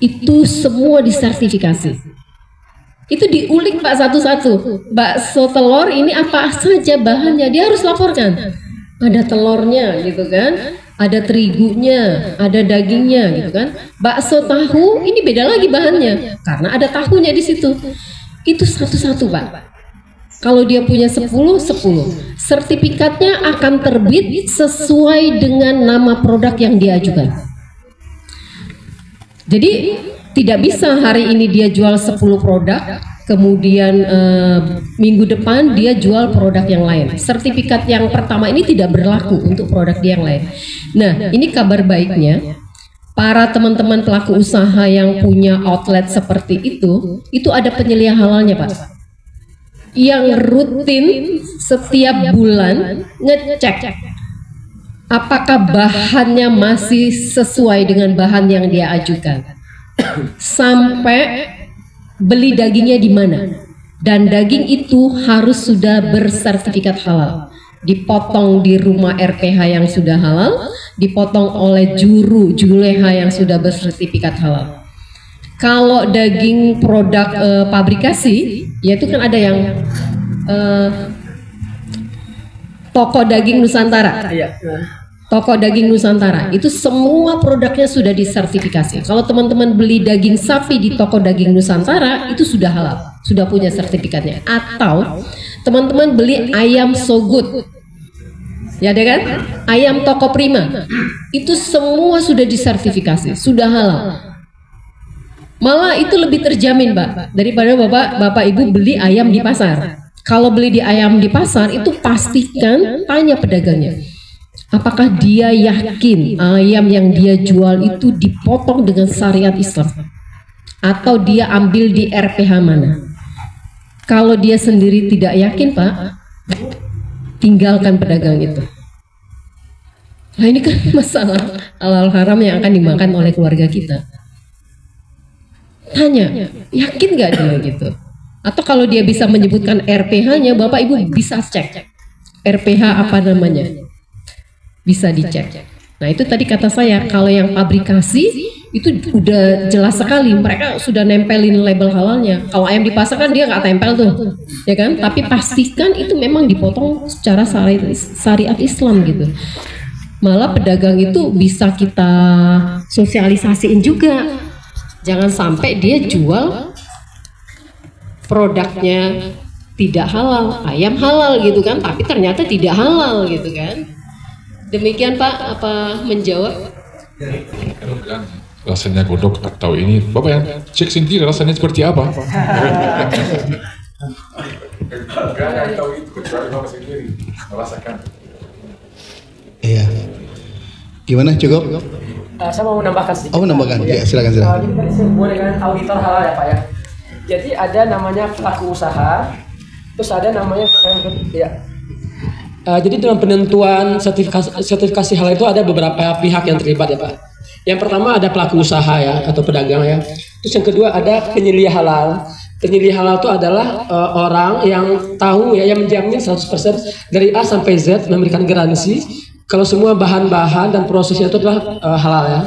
itu semua disertifikasi. Itu diulik Pak satu-satu. Bakso telur ini apa saja bahannya, dia harus laporkan. Ada telurnya gitu kan, ada terigunya, ada dagingnya gitu kan. Bakso tahu ini beda lagi bahannya karena ada tahunya di situ. Itu satu-satu Pak. Kalau dia punya 10, sertifikatnya akan terbit sesuai dengan nama produk yang dia ajukan. Jadi tidak bisa hari ini dia jual 10 produk, kemudian minggu depan dia jual produk yang lain. Sertifikat yang pertama ini tidak berlaku untuk produk dia yang lain. Nah, ini kabar baiknya, para teman-teman pelaku usaha yang punya outlet seperti itu ada penyelia halalnya Pak, yang rutin setiap bulan ngecek apakah bahannya masih sesuai dengan bahan yang dia ajukan, sampai beli dagingnya di mana, dan daging itu harus sudah bersertifikat halal, dipotong di rumah RPH yang sudah halal, dipotong oleh juleha yang sudah bersertifikat halal. Kalau daging produk pabrikasi, yaitu kan ada yang toko daging Nusantara. Toko daging Nusantara itu semua produknya sudah disertifikasi. Kalau teman-teman beli daging sapi di toko daging Nusantara itu sudah halal, sudah punya sertifikatnya. Atau teman-teman beli ayam So Good, ya ada kan? Ayam Toko Prima itu semua sudah disertifikasi, sudah halal. Malah itu lebih terjamin Pak daripada bapak ibu beli ayam di pasar. Kalau beli di ayam di pasar itu pastikan tanya pedagangnya, apakah dia yakin ayam yang dia jual itu dipotong dengan syariat Islam, atau dia ambil di RPH mana. Kalau dia sendiri tidak yakin Pak, tinggalkan pedagang itu. Nah ini kan masalah halal haram yang akan dimakan oleh keluarga kita. Tanya, yakin gak dia gitu? Atau kalau dia bisa menyebutkan RPH-nya, Bapak Ibu bisa cek RPH apa namanya, bisa dicek. Nah itu tadi kata saya, kalau yang pabrikasi itu udah jelas sekali, mereka sudah nempelin label halalnya. Kalau ayam di pasar kan dia nggak tempel tuh, ya kan? Tapi pastikan itu memang dipotong secara syariat Islam gitu. Malah pedagang itu bisa kita sosialisasiin juga. Jangan sampai dia jual produknya tidak halal, ayam halal gitu kan, tapi ternyata tidak halal gitu kan. Demikian Pak, apa menjawab? Kalau bilang rasanya godok atau ini, Bapak yang cek sendiri rasanya seperti apa? Enggak ada yang tahu itu kecuali Bapak sendiri merasakan. Iya. Gimana, cukup? Saya mau menambahkan sedikit. Oh, menambahkan. Ya, silakan. Jadi tadi saya hubungan dengan auditor halal ya Pak ya. Jadi ada namanya pelaku usaha, terus ada namanya ya. Jadi dalam penentuan sertifikasi halal itu ada beberapa pihak yang terlibat ya Pak. Yang pertama ada pelaku usaha ya atau pedagang ya. Terus yang kedua ada penyelia halal. Penyelia halal itu adalah orang yang tahu ya, yang menjamin 100% dari A sampai Z, memberikan garansi kalau semua bahan-bahan dan prosesnya itu adalah halal ya.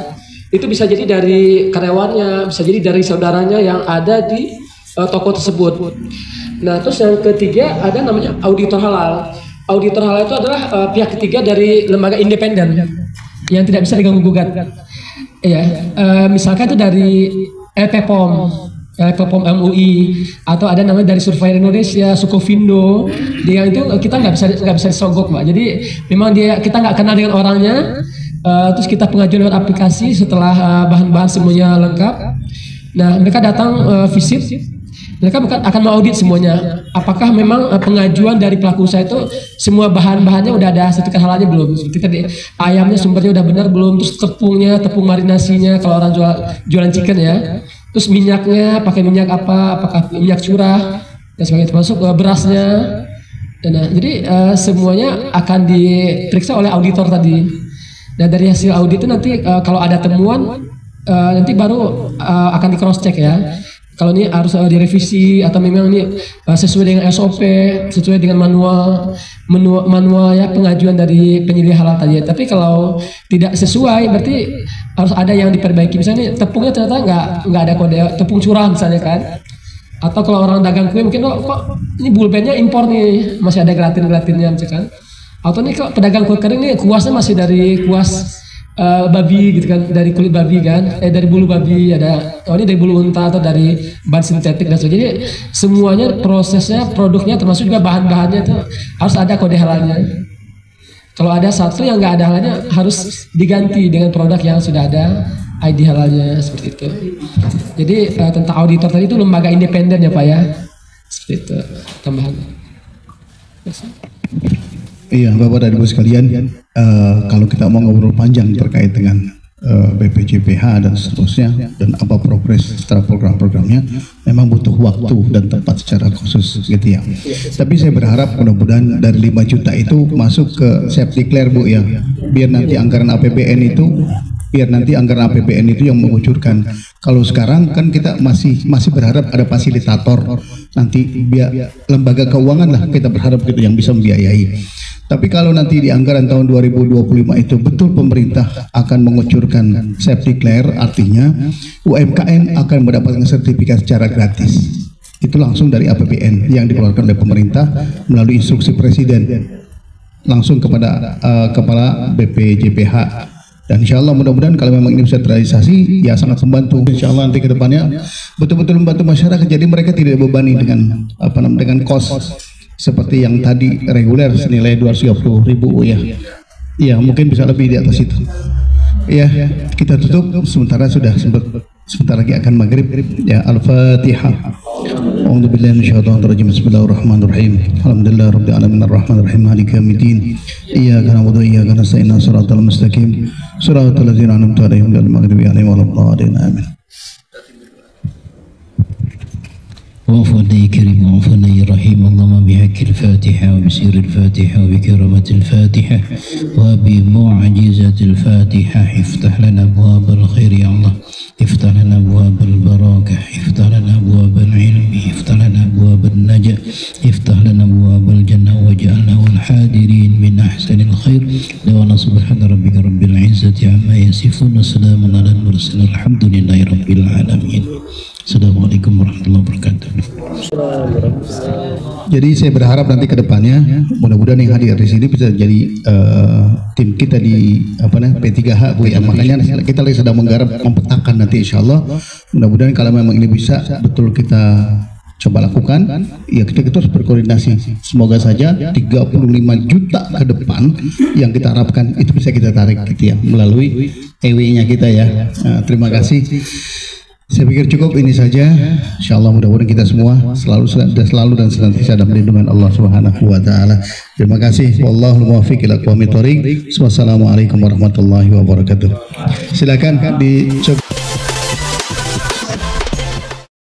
Itu bisa jadi dari karyawannya, bisa jadi dari saudaranya yang ada di toko tersebut. Nah, terus yang ketiga ada namanya auditor halal. Auditor halal itu adalah pihak ketiga dari lembaga independen yang tidak bisa diganggu gugat. Ya, misalkan itu dari LPPOM MUI, atau ada namanya dari Surveyor Indonesia, Sukovindo. Dia itu kita nggak bisa disogok Mbak. Jadi memang kita nggak kenal dengan orangnya. Terus kita pengajuan lewat aplikasi setelah bahan-bahan semuanya lengkap. Nah, mereka datang visit. Mereka akan mengaudit semuanya. Apakah memang pengajuan dari pelaku usaha itu semua bahan-bahannya udah ada sertifikat halalnya belum? Seperti tadi ayamnya sumbernya udah benar belum? Terus tepung marinasinya kalau orang jualan chicken ya. Terus minyaknya pakai minyak apa? Apakah minyak curah dan sebagainya, termasuk berasnya. Nah, jadi semuanya akan diperiksa oleh auditor tadi. Dan dari hasil audit itu nanti kalau ada temuan nanti baru akan di cross check ya. Kalau ini harus direvisi atau memang ini sesuai dengan SOP, sesuai dengan manual ya pengajuan dari penyelia halal tadi. Tapi kalau tidak sesuai berarti harus ada yang diperbaiki. Misalnya tepungnya ternyata nggak ada kode tepung curah misalnya kan. Atau kalau orang dagang kue mungkin kok ini bulbennya impor nih, masih ada gelatin-gelatinnya misalkan. Atau nih kok pedagang kue kering nih kuasnya masih dari kuas babi gitu kan, dari kulit babi kan, dari bulu babi, ada ini dari bulu unta atau dari bahan sintetik dan sebagainya. Jadi semuanya prosesnya, produknya termasuk juga bahan-bahannya itu harus ada kode halalnya. Kalau ada satu yang nggak ada halalnya harus diganti dengan produk yang sudah ada ID halalnya, seperti itu. Jadi tentang auditor tadi itu lembaga independen ya Pak ya, seperti itu tambahan. Iya, Bapak dan Ibu sekalian, kalau kita mau ngobrol panjang terkait dengan BPJPH dan seterusnya dan apa progres setelah program-programnya, memang butuh waktu dan tempat secara khusus gitu ya. Tapi saya berharap mudah-mudahan dari 5 juta itu masuk ke self declare Bu ya, biar nanti anggaran APBN itu yang mengucurkan. Kalau sekarang kan kita masih berharap ada fasilitator, nanti biar lembaga keuangan lah kita berharap gitu yang bisa membiayai. Tapi kalau nanti di anggaran tahun 2025 itu betul pemerintah akan mengucurkan self declare, artinya UMKM akan mendapatkan sertifikat secara gratis. Itu langsung dari APBN yang dikeluarkan oleh pemerintah melalui instruksi presiden langsung kepada kepala BPJPH. Dan insya Allah mudah-mudahan kalau memang ini bisa terrealisasi, ya sangat membantu. Insya Allah nanti ke depannya betul-betul membantu masyarakat. Jadi mereka tidak dibebani dengan dengan kos seperti yang tadi reguler senilai 230.000 ya. Iya, mungkin bisa lebih di atas itu. Iya, kita tutup sementara sudah sebentar lagi akan maghrib ya. Al-Fatihah. A'udzubillahi minasyaitonir rajim. Bismillahirrahmanirrahim. Alhamdulillahirabbil alamin arrahmanir rahim maliki yaumiddin. Iyyaka na'budu wa iyyaka nasta'in shiratal mustaqim shiratal ladzina an'amta 'alaihim ghairil maghdubi 'alaihim waladdallin. Amin. وفضل كريم وفضل رحيم اللهم بحق الفاتحة وبسير الفاتحة وبكرامة الفاتحة وبمعجزة الفاتحة افتح لنا أبواب الخير يا الله، افتح لنا أبواب البركة، افتح لنا أبواب العلم، افتح لنا أبواب النجاة، افتح لنا أبواب الجنة واجعلنا والحاضرين من أحسن الخير. لولا سبحان ربك رب العزة عما يصفون وسلام على المرسلين الحمد لله رب العالمين. Assalamualaikum warahmatullahi wabarakatuh. Jadi saya berharap nanti ke depannya mudah-mudahan yang hadir di sini bisa jadi tim kita di P3H Bu ya. Makanya kita lagi sedang menggarap mempetakan nanti insya Allah. Mudah-mudahan kalau memang ini bisa betul kita coba lakukan. Ya kita harus berkoordinasi. Semoga saja 35 juta ke depan yang kita harapkan itu bisa kita tarik gitu ya melalui EW-nya kita ya. Nah, terima kasih. Saya pikir cukup ini saja. Insyaallah mudah-mudahan kita semua selalu dan senantiasa dalam lindungan Allah Subhanahu wa taala. Terima kasih. Wallahul muwaffiq ila aqwamit thoriq. Wassalamualaikum warahmatullahi wabarakatuh. Silakan di